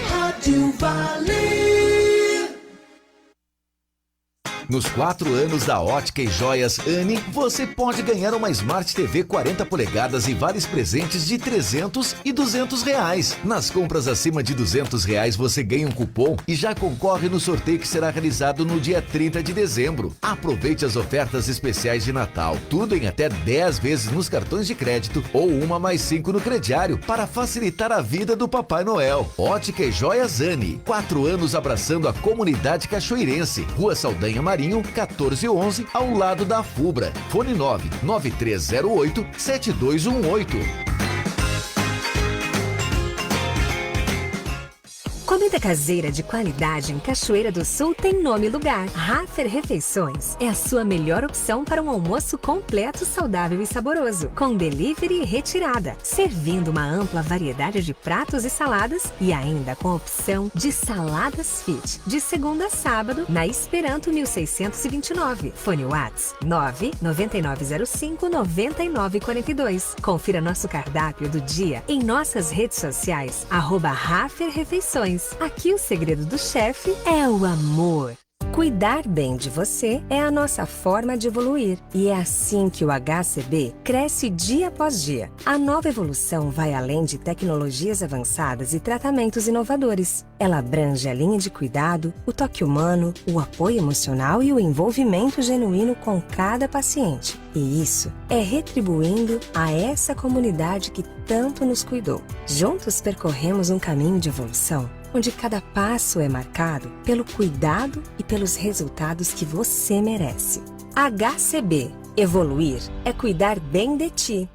Rádio Vale. Nos 4 anos da Ótica e Joias Anne, você pode ganhar uma Smart TV 40 polegadas e vales presentes de R$300 e R$200. Nas compras acima de R$200, você ganha um cupom e já concorre no sorteio que será realizado no dia 30 de dezembro. Aproveite as ofertas especiais de Natal. Tudo em até 10 vezes nos cartões de crédito ou 1 mais 5 no crediário para facilitar a vida do Papai Noel. Ótica e Joias Anne. 4 anos abraçando a comunidade cachoeirense. Rua Saldanha Marinho, 1411, ao lado da Fubra. Fone 99308-7218. Comida caseira de qualidade em Cachoeira do Sul tem nome e lugar. Raffer Refeições é a sua melhor opção para um almoço completo, saudável e saboroso, com delivery e retirada, servindo uma ampla variedade de pratos e saladas e ainda com a opção de saladas fit, de segunda a sábado, na Esperanto 1629. Fone Whats 99905-9942. Confira nosso cardápio do dia em nossas redes sociais, @Raffer Refeições. Aqui o segredo do chefe é o amor. Cuidar bem de você é a nossa forma de evoluir e é assim que o HCB cresce dia após dia. A nova evolução vai além de tecnologias avançadas e tratamentos inovadores. Ela abrange a linha de cuidado, o toque humano, o apoio emocional e o envolvimento genuíno com cada paciente. E isso é retribuindo a essa comunidade que tanto nos cuidou. Juntos percorremos um caminho de evolução onde cada passo é marcado pelo cuidado e pelos resultados que você merece. HCB. Evoluir é cuidar bem de ti.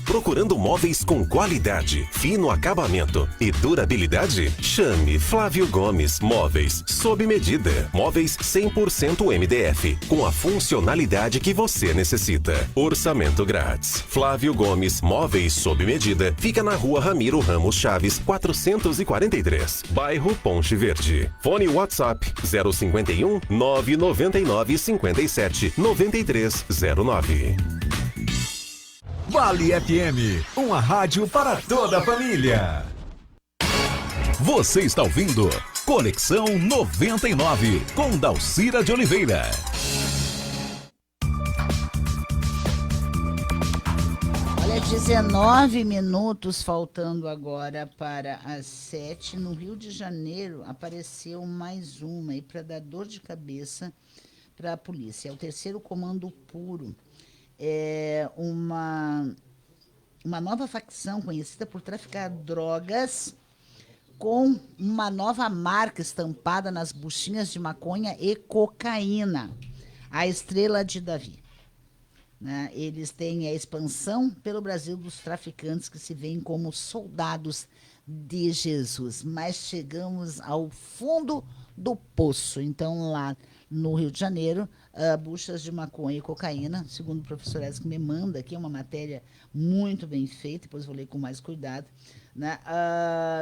Procurando móveis com qualidade, fino acabamento e durabilidade? Chame Flávio Gomes Móveis sob medida. Móveis 100% MDF, com a funcionalidade que você necessita. Orçamento grátis. Flávio Gomes Móveis sob medida fica na Rua Ramiro Ramos Chaves, 443, bairro Ponte Verde. Fone WhatsApp 051 999 57 9309. Vale FM, uma rádio para toda a família. Você está ouvindo Conexão 99, com Dalcira de Oliveira. Olha, 19 minutos faltando agora para as 7. No Rio de Janeiro apareceu mais uma aí para dar dor de cabeça para a polícia. É o terceiro comando puro. É uma nova facção conhecida por traficar drogas com uma nova marca estampada nas buchinhas de maconha e cocaína, a Estrela de Davi. Né? Eles têm a expansão pelo Brasil dos traficantes que se veem como soldados de Jesus, mas chegamos ao fundo do poço. Então, lá no Rio de Janeiro, buchas de maconha e cocaína, segundo o professor Edson, que me manda aqui, é uma matéria muito bem feita, depois vou ler com mais cuidado, né,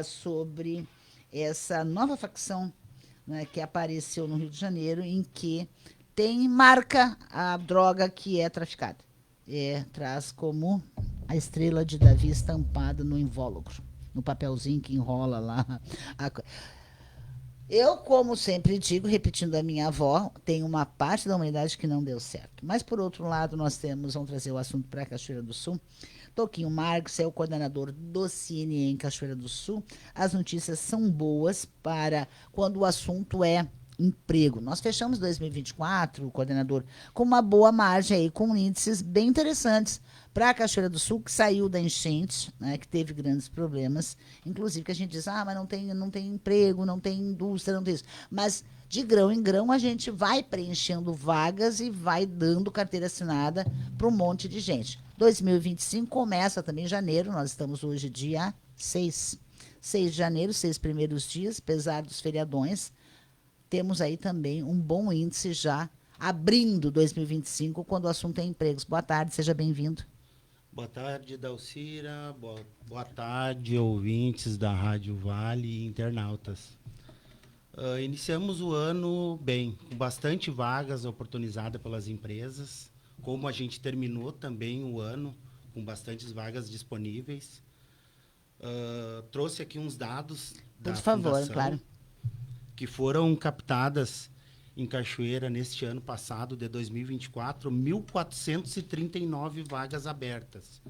sobre essa nova facção, né, que apareceu no Rio de Janeiro, em que marca a droga que é traficada. Traz como a estrela de Davi estampada no invólucro, no papelzinho que enrola lá. Eu, como sempre digo, repetindo a minha avó, tem uma parte da humanidade que não deu certo. Mas, por outro lado, vamos trazer o assunto para Cachoeira do Sul. Toquinho Marcos é o coordenador do Cine em Cachoeira do Sul. As notícias são boas para quando o assunto é emprego. Nós fechamos 2024, o coordenador, com uma boa margem aí, com índices bem interessantes para a Cachoeira do Sul, que saiu da enchente, né, que teve grandes problemas, inclusive que a gente diz, mas não tem emprego, não tem indústria, não tem isso. Mas de grão em grão a gente vai preenchendo vagas e vai dando carteira assinada para um monte de gente. 2025 começa também em janeiro, nós estamos hoje dia 6 de janeiro, 6 primeiros dias, apesar dos feriadões. Temos aí também um bom índice já abrindo 2025, quando o assunto é empregos. Boa tarde, seja bem-vindo. Boa tarde, Dalcira. Boa tarde, ouvintes da Rádio Vale e internautas. Iniciamos o ano bem, com bastante vagas oportunizadas pelas empresas, como a gente terminou também o ano, com bastantes vagas disponíveis. Trouxe aqui uns dados da Fundação, claro, que foram captadas em Cachoeira neste ano passado, de 2024, 1.439 vagas abertas.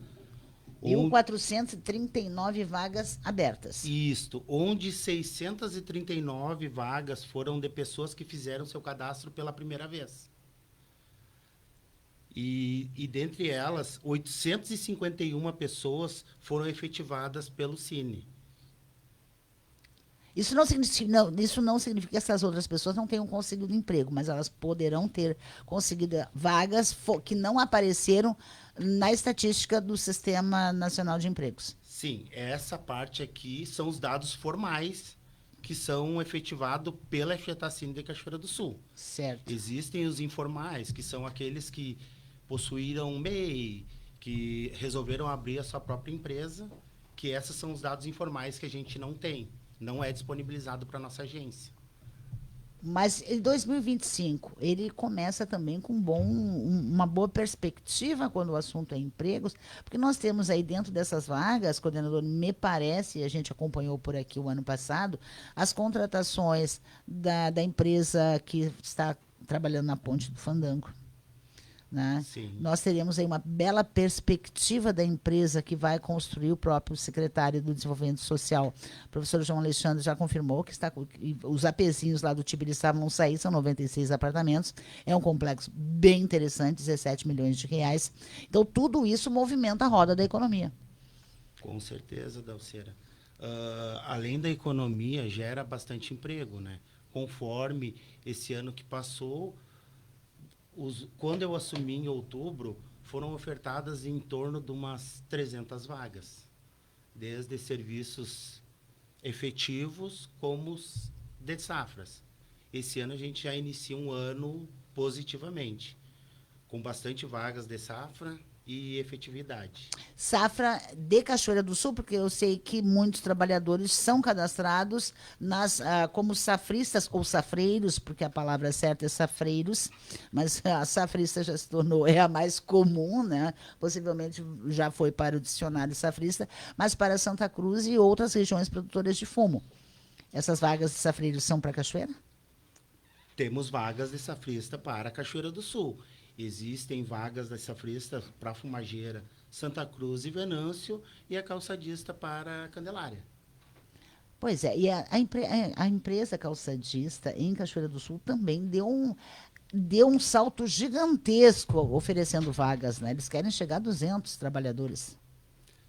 1.439 vagas abertas. Isto, onde 639 vagas foram de pessoas que fizeram seu cadastro pela primeira vez. E dentre elas, 851 pessoas foram efetivadas pelo Cine. Isso não significa que essas outras pessoas não tenham conseguido emprego, mas elas poderão ter conseguido vagas que não apareceram na estatística do Sistema Nacional de Empregos. Sim, essa parte aqui são os dados formais que são efetivados pela FGTACine de Cachoeira do Sul. Certo. Existem os informais, que são aqueles que possuíram MEI, que resolveram abrir a sua própria empresa, que esses são os dados informais que a gente não tem. Não é disponibilizado para a nossa agência. Mas em 2025, ele começa também com uma boa perspectiva quando o assunto é empregos, porque nós temos aí dentro dessas vagas, coordenador, me parece, a gente acompanhou por aqui o ano passado, as contratações da empresa que está trabalhando na Ponte do Fandango. Né? Nós teremos aí uma bela perspectiva da empresa que vai construir. O próprio secretário do Desenvolvimento Social, o professor João Alexandre, já confirmou que os apezinhos lá do Tibiriçá vão sair, são 96 apartamentos, é um complexo bem interessante, 17 milhões de reais. Então, tudo isso movimenta a roda da economia. Com certeza, Dalcira. Além da economia, gera bastante emprego, né? Conforme esse ano que passou, quando eu assumi em outubro, foram ofertadas em torno de umas 300 vagas, desde serviços efetivos como os de safras. Esse ano a gente já inicia um ano positivamente, com bastante vagas de safra e efetividade. Safra de Cachoeira do Sul, porque eu sei que muitos trabalhadores são cadastrados como safristas ou safreiros, porque a palavra certa é safreiros, mas a safrista já se tornou, a mais comum, né? Possivelmente já foi para o dicionário safrista, mas para Santa Cruz e outras regiões produtoras de fumo. Essas vagas de safreiros são para Cachoeira? Temos vagas de safrista para Cachoeira do Sul. Existem vagas da safrista para Fumageira, Santa Cruz e Venâncio, e a calçadista para Candelária. Pois é, e a empresa calçadista em Cachoeira do Sul também deu um salto gigantesco oferecendo vagas, né? Eles querem chegar a 200 trabalhadores.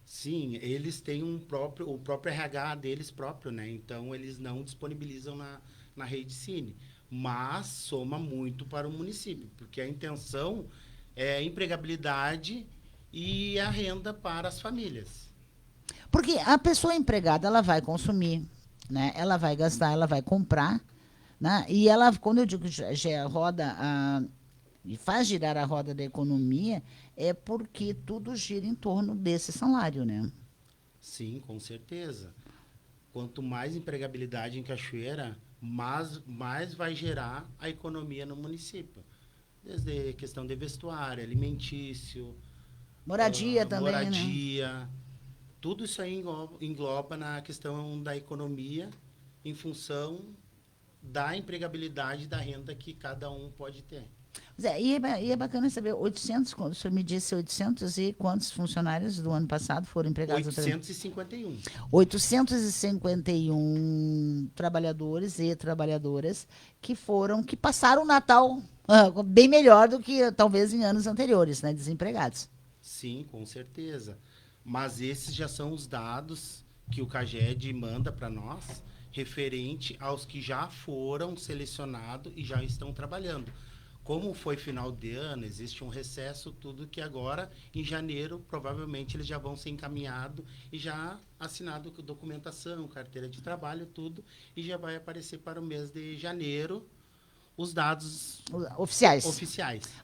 Sim, eles têm o próprio RH deles próprio, né? Então, eles não disponibilizam na rede Cine. Mas soma muito para o município, porque a intenção é a empregabilidade e a renda para as famílias. Porque a pessoa empregada, ela vai consumir, né? Ela vai gastar, ela vai comprar, né? E ela, quando eu digo já roda e faz girar a roda da economia, é porque tudo gira em torno desse salário, né? Sim, com certeza. Quanto mais empregabilidade em Cachoeira, mais vai gerar a economia no município. Desde questão de vestuário, alimentício, Moradia também, né? moradia. Tudo isso aí engloba na questão da economia em função da empregabilidade da renda que cada um pode ter. E é bacana saber, 800, o senhor me disse 800 e quantos funcionários do ano passado foram empregados? 851. 851 trabalhadores e trabalhadoras que passaram o Natal bem melhor do que talvez em anos anteriores, né, desempregados. Sim, com certeza. Mas esses já são os dados que o CAGED manda para nós, referente aos que já foram selecionados e já estão trabalhando. Como foi final de ano, existe um recesso, tudo que agora, em janeiro, provavelmente eles já vão ser encaminhados e já assinado com documentação, carteira de trabalho, tudo, e já vai aparecer para o mês de janeiro os dados oficiais.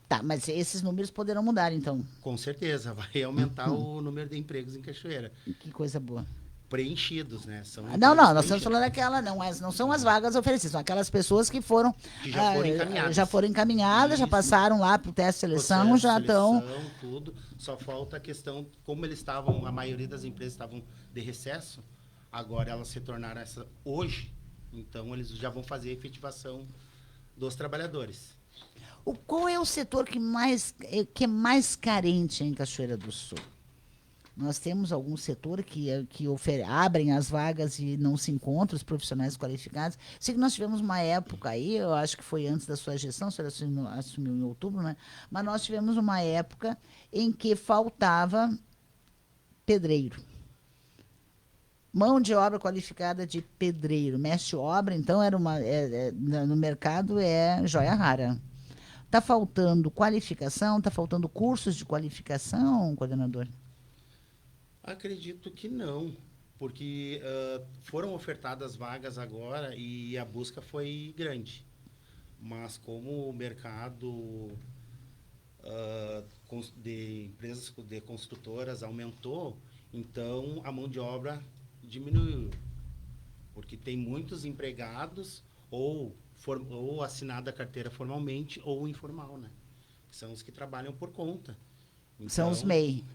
Tá, mas esses números poderão mudar, então. Com certeza, vai aumentar o número de empregos em Cachoeira. Que coisa boa. Preenchidos, né? São nós estamos falando daquela, não são as vagas oferecidas, são aquelas pessoas que foram já foram encaminhadas, Isso. já passaram lá para o teste de seleção, já estão. Tudo. Só falta a questão, como eles estavam, a maioria das empresas estavam de recesso, agora elas se tornaram essa hoje, então eles já vão fazer a efetivação dos trabalhadores. Qual é o setor que é mais carente em Cachoeira do Sul? Nós temos algum setor que abrem as vagas e não se encontram os profissionais qualificados. Sei que nós tivemos uma época aí, eu acho que foi antes da sua gestão, o senhor assumiu em outubro, né? Mas nós tivemos uma época em que faltava pedreiro. Mão de obra qualificada de pedreiro. Mestre obra, então, no mercado é joia rara. Está faltando qualificação, está faltando cursos de qualificação, coordenador? Acredito que não, porque foram ofertadas vagas agora e a busca foi grande. Mas como o mercado de empresas de construtoras aumentou, então a mão de obra diminuiu. Porque tem muitos empregados ou assinada a carteira formalmente ou informal, né? Que são os que trabalham por conta. Então, são os MEI.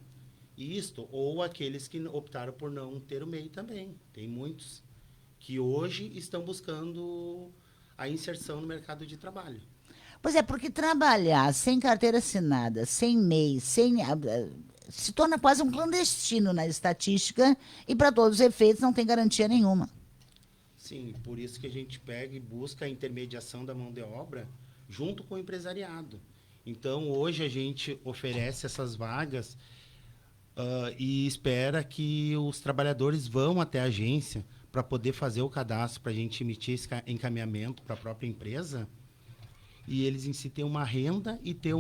Isto, ou aqueles que optaram por não ter o MEI também. Tem muitos que hoje estão buscando a inserção no mercado de trabalho. Pois é, porque trabalhar sem carteira assinada, sem MEI, se torna quase um clandestino na estatística e, para todos os efeitos, não tem garantia nenhuma. Sim, por isso que a gente pega e busca a intermediação da mão de obra junto com o empresariado. Então, hoje a gente oferece essas vagas e espera que os trabalhadores vão até a agência para poder fazer o cadastro, para a gente emitir esse encaminhamento para a própria empresa e eles em si ter uma renda e ter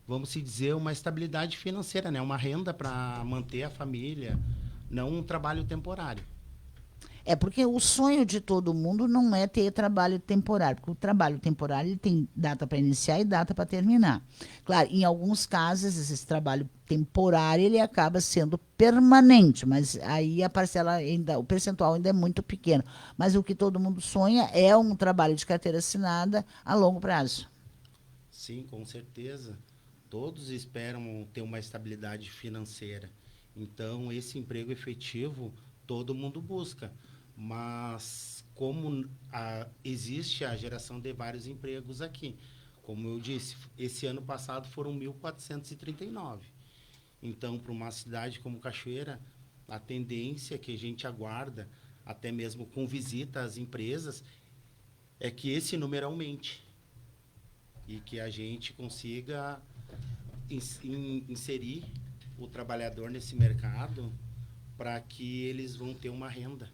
vamos dizer, uma estabilidade financeira, né? Uma renda para manter a família, não um trabalho temporário. É porque o sonho de todo mundo não é ter trabalho temporário, porque o trabalho temporário ele tem data para iniciar e data para terminar. Claro, em alguns casos, esse trabalho temporário ele acaba sendo permanente, mas aí a parcela o percentual ainda é muito pequeno. Mas o que todo mundo sonha é um trabalho de carteira assinada a longo prazo. Sim, com certeza. Todos esperam ter uma estabilidade financeira. Então, esse emprego efetivo, todo mundo busca. Mas como existe a geração de vários empregos aqui, como eu disse, esse ano passado foram 1.439. Então, para uma cidade como Cachoeira, a tendência que a gente aguarda, até mesmo com visita às empresas, é que esse número aumente e que a gente consiga inserir o trabalhador nesse mercado para que eles vão ter uma renda.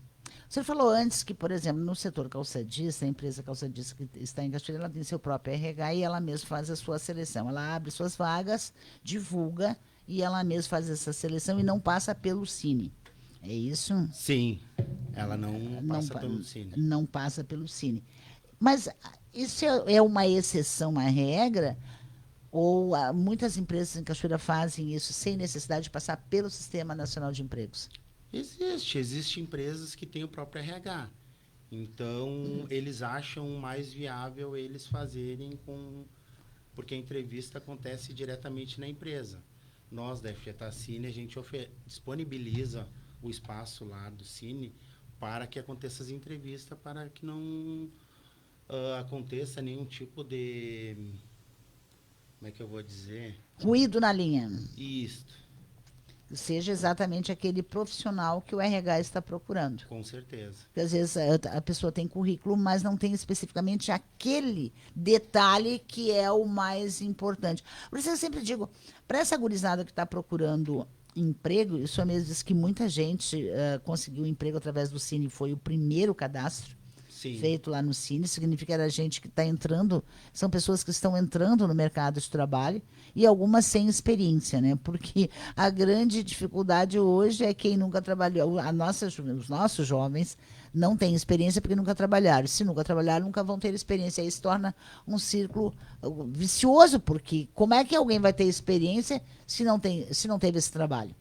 O senhor falou antes que, por exemplo, no setor calçadista, a empresa calçadista que está em Cachoeira, ela tem seu próprio RH e ela mesma faz a sua seleção. Ela abre suas vagas, divulga e ela mesma faz essa seleção e não passa pelo Cine. É isso? Sim, ela não passa pelo Cine. Não passa pelo Cine. Mas isso é uma exceção à regra? Ou muitas empresas em Cachoeira fazem isso sem necessidade de passar pelo Sistema Nacional de Empregos? Existem empresas que têm o próprio RH. Então, eles acham mais viável eles fazerem porque a entrevista acontece diretamente na empresa. Nós, da FGTA Cine, a gente disponibiliza o espaço lá do Cine para que aconteça as entrevistas, para que não aconteça nenhum tipo de... Como é que eu vou dizer? Ruído na linha. Isso. Seja exatamente aquele profissional que o RH está procurando. Com certeza. Porque às vezes a pessoa tem currículo, mas não tem especificamente aquele detalhe que é o mais importante. Por isso eu sempre digo, para essa gurizada que está procurando emprego, o senhor mesmo disse que muita gente conseguiu emprego através do Cine, foi o primeiro cadastro. Sim. Feito lá no Cine, significa que era gente que está entrando, são pessoas que estão entrando no mercado de trabalho e algumas sem experiência, né? Porque a grande dificuldade hoje é quem nunca trabalhou, os nossos jovens não têm experiência porque nunca trabalharam. Se nunca trabalharam, nunca vão ter experiência. Aí se torna um círculo vicioso, porque como é que alguém vai ter experiência se não teve esse trabalho?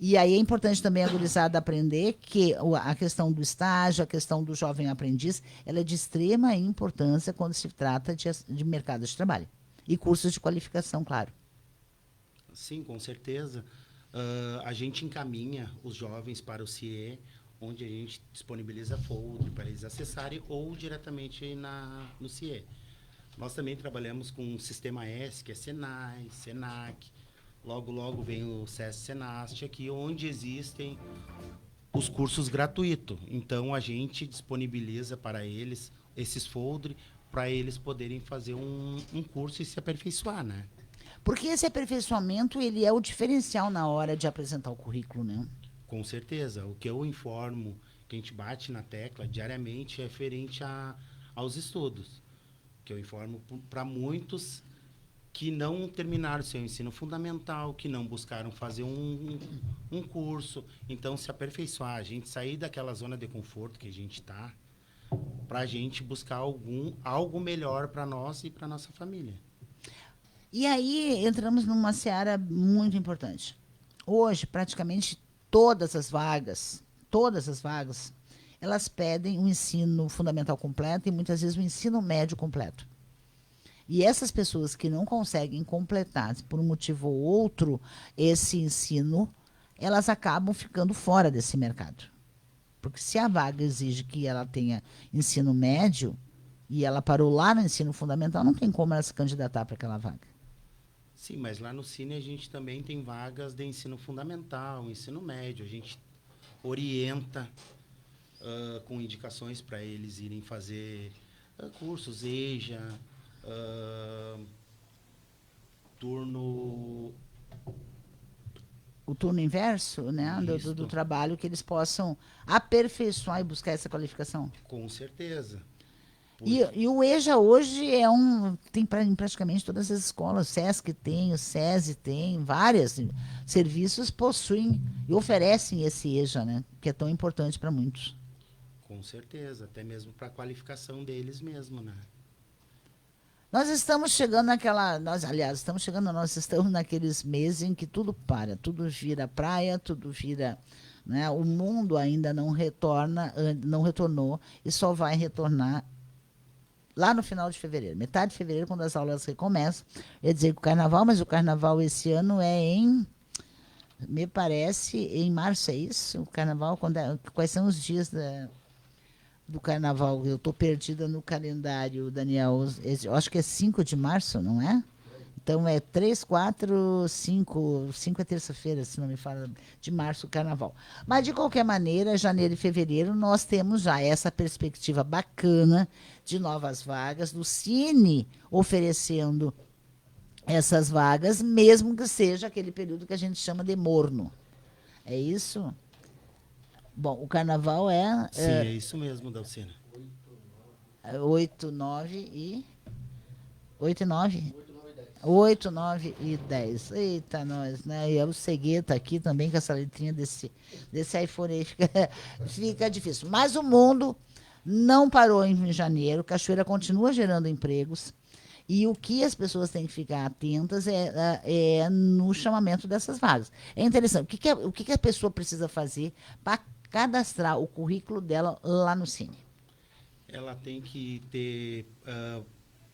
E aí é importante também a gurizada aprender que a questão do estágio, a questão do jovem aprendiz, ela é de extrema importância quando se trata de mercado de trabalho. E cursos de qualificação, claro. Sim, com certeza. A gente encaminha os jovens para o CIE, onde a gente disponibiliza folder para eles acessarem ou diretamente no CIE. Nós também trabalhamos com o Sistema S, que é Senai, Senac. Logo, logo vem o SESC Senast aqui, onde existem os cursos gratuitos. Então, a gente disponibiliza para eles esses folders para eles poderem fazer um curso e se aperfeiçoar, né? Porque esse aperfeiçoamento, ele é o diferencial na hora de apresentar o currículo, né? Com certeza. O que eu informo, que a gente bate na tecla diariamente, é referente aos estudos. Que eu informo para muitos que não terminaram seu ensino fundamental, que não buscaram fazer um curso. Então, se aperfeiçoar, a gente sair daquela zona de conforto que a gente está, para a gente buscar algo melhor para nós e para nossa família. E aí, entramos numa seara muito importante. Hoje, praticamente todas as vagas, elas pedem um ensino fundamental completo e muitas vezes um ensino médio completo. E essas pessoas que não conseguem completar, por um motivo ou outro, esse ensino, elas acabam ficando fora desse mercado. Porque se a vaga exige que ela tenha ensino médio e ela parou lá no ensino fundamental, não tem como ela se candidatar para aquela vaga. Sim, mas lá no Cine a gente também tem vagas de ensino fundamental, ensino médio. A gente orienta com indicações para eles irem fazer cursos EJA, o turno inverso, né, do trabalho, que eles possam aperfeiçoar e buscar essa qualificação. Com certeza. E o EJA hoje tem praticamente todas as escolas, o SESC tem, o SESI tem, vários serviços possuem e oferecem esse EJA, né, que é tão importante para muitos. Com certeza, até mesmo para a qualificação deles mesmo, né? Nós estamos chegando nós estamos naqueles meses em que tudo para, tudo vira praia, tudo vira, né, o mundo ainda não retornou e só vai retornar lá no final de fevereiro, metade de fevereiro, quando as aulas recomeçam. Eu ia dizer que o carnaval, mas o carnaval esse ano é me parece, em março, é isso? O carnaval, quais são os dias do carnaval? Eu estou perdida no calendário, Daniel. Eu acho que é 5 de março, não é? Então é 3, 4, 5. 5 é terça-feira, se não me fala, de março o carnaval. Mas, de qualquer maneira, janeiro e fevereiro, nós temos já essa perspectiva bacana de novas vagas, do Cine oferecendo essas vagas, mesmo que seja aquele período que a gente chama de morno. É isso? Bom, o carnaval Sim, é isso mesmo, Dalcina. 8, 9 e... 8 e 9? 8, 9 e 10. Eita, nós, né? E é o Cegueta aqui também, com essa letrinha desse iPhone aí, fica difícil. Mas o mundo não parou em janeiro, Cachoeira continua gerando empregos, e o que as pessoas têm que ficar atentas é no chamamento dessas vagas. É interessante, o que a pessoa precisa fazer para cadastrar o currículo dela lá no Cine? Ela tem que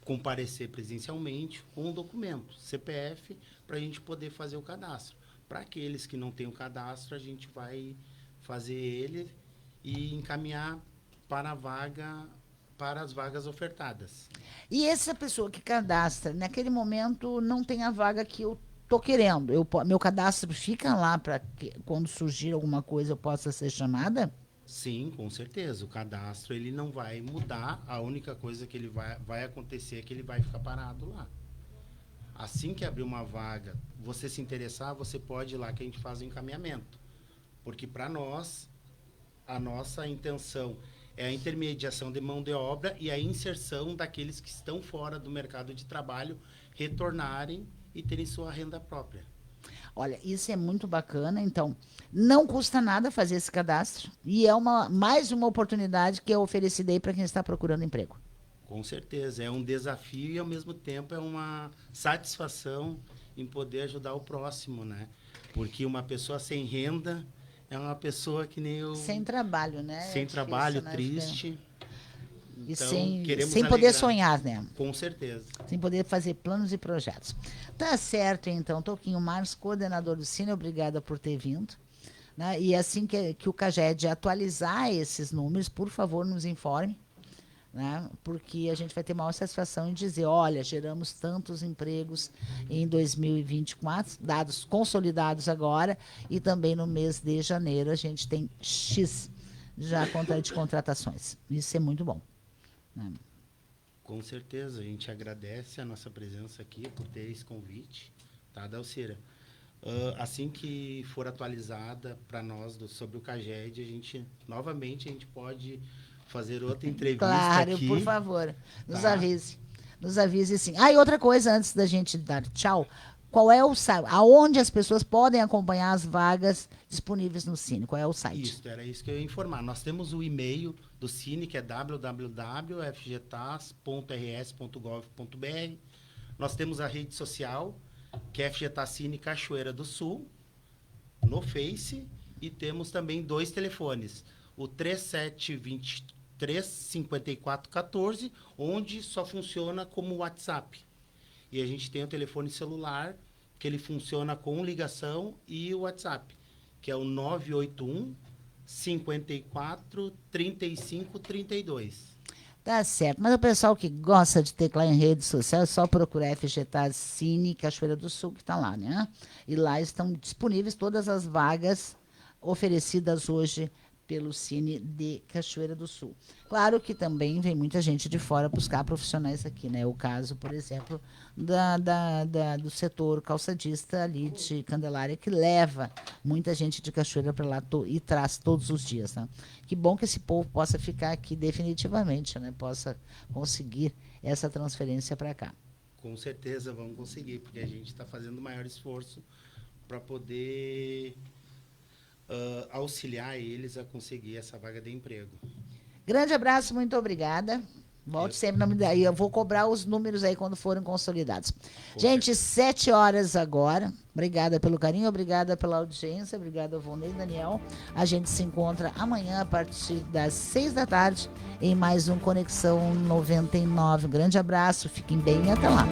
comparecer presencialmente com um documento, CPF, para a gente poder fazer o cadastro. Para aqueles que não têm o cadastro, a gente vai fazer ele e encaminhar para as vagas ofertadas. E essa pessoa que cadastra, naquele momento não tem a vaga que eu estou querendo. Meu cadastro fica lá para que quando surgir alguma coisa eu possa ser chamada? Sim, com certeza. O cadastro ele não vai mudar. A única coisa que ele vai acontecer é que ele vai ficar parado lá. Assim que abrir uma vaga, você se interessar, você pode ir lá que a gente faz o encaminhamento. Porque para nós, a nossa intenção é a intermediação de mão de obra e a inserção daqueles que estão fora do mercado de trabalho retornarem e terem sua renda própria. Olha, isso é muito bacana, então não custa nada fazer esse cadastro e é mais uma oportunidade que é oferecida aí para quem está procurando emprego. Com certeza, é um desafio e ao mesmo tempo é uma satisfação em poder ajudar o próximo, né? Porque uma pessoa sem renda é uma pessoa que nem eu... Sem trabalho, né? Sem trabalho, triste. E então, sem poder sonhar, né? Com certeza. Sem poder fazer planos e projetos. Tá certo, então. Toquinho Marcos, coordenador do Cine, obrigada por ter vindo. Né? E assim que o CAGED atualizar esses números, por favor, nos informe. Né? Porque a gente vai ter maior satisfação em dizer, olha, geramos tantos empregos em 2024, dados consolidados agora, e também no mês de janeiro a gente tem X já de contratações. Isso é muito bom. Com certeza, a gente agradece a nossa presença aqui por ter esse convite, tá, Dalcira? Assim que for atualizada para nós sobre o CAGED, novamente a gente pode fazer outra entrevista claro, aqui. Por favor, nos avise. Nos avise sim. E outra coisa, antes da gente dar tchau, qual é o site? Aonde as pessoas podem acompanhar as vagas disponíveis no Cine? Qual é o site? Isso, era isso que eu ia informar. Nós temos o e-mail do Cine, que é www.fgtas.rs.gov.br. Nós temos a rede social, que é FGTAS Cine Cachoeira do Sul, no Face, e temos também 2 telefones, o 3723-5414, onde só funciona como WhatsApp. E a gente tem o telefone celular, que ele funciona com ligação, e o WhatsApp, que é o 981 54 35 32. Tá certo. Mas o pessoal que gosta de teclar em redes sociais, é só procurar FGTAS Cine Cachoeira do Sul, que está lá, né? E lá estão disponíveis todas as vagas oferecidas hoje pelo Cine de Cachoeira do Sul. Claro que também vem muita gente de fora buscar profissionais aqui, né? O caso, por exemplo, do setor calçadista ali de Candelária, que leva muita gente de Cachoeira para lá e traz todos os dias, né? Que bom que esse povo possa ficar aqui definitivamente, né? Possa conseguir essa transferência para cá. Com certeza vamos conseguir, porque a gente está fazendo o maior esforço para poder auxiliar eles a conseguir essa vaga de emprego. Grande abraço, muito obrigada. Volte sempre na medida. Eu vou cobrar os números aí quando forem consolidados. Gente, 7 horas agora. Obrigada pelo carinho, obrigada pela audiência, obrigada, Volney e Daniel. A gente se encontra amanhã a partir das 6 da tarde em mais um Conexão 99. Um grande abraço, fiquem bem e até lá.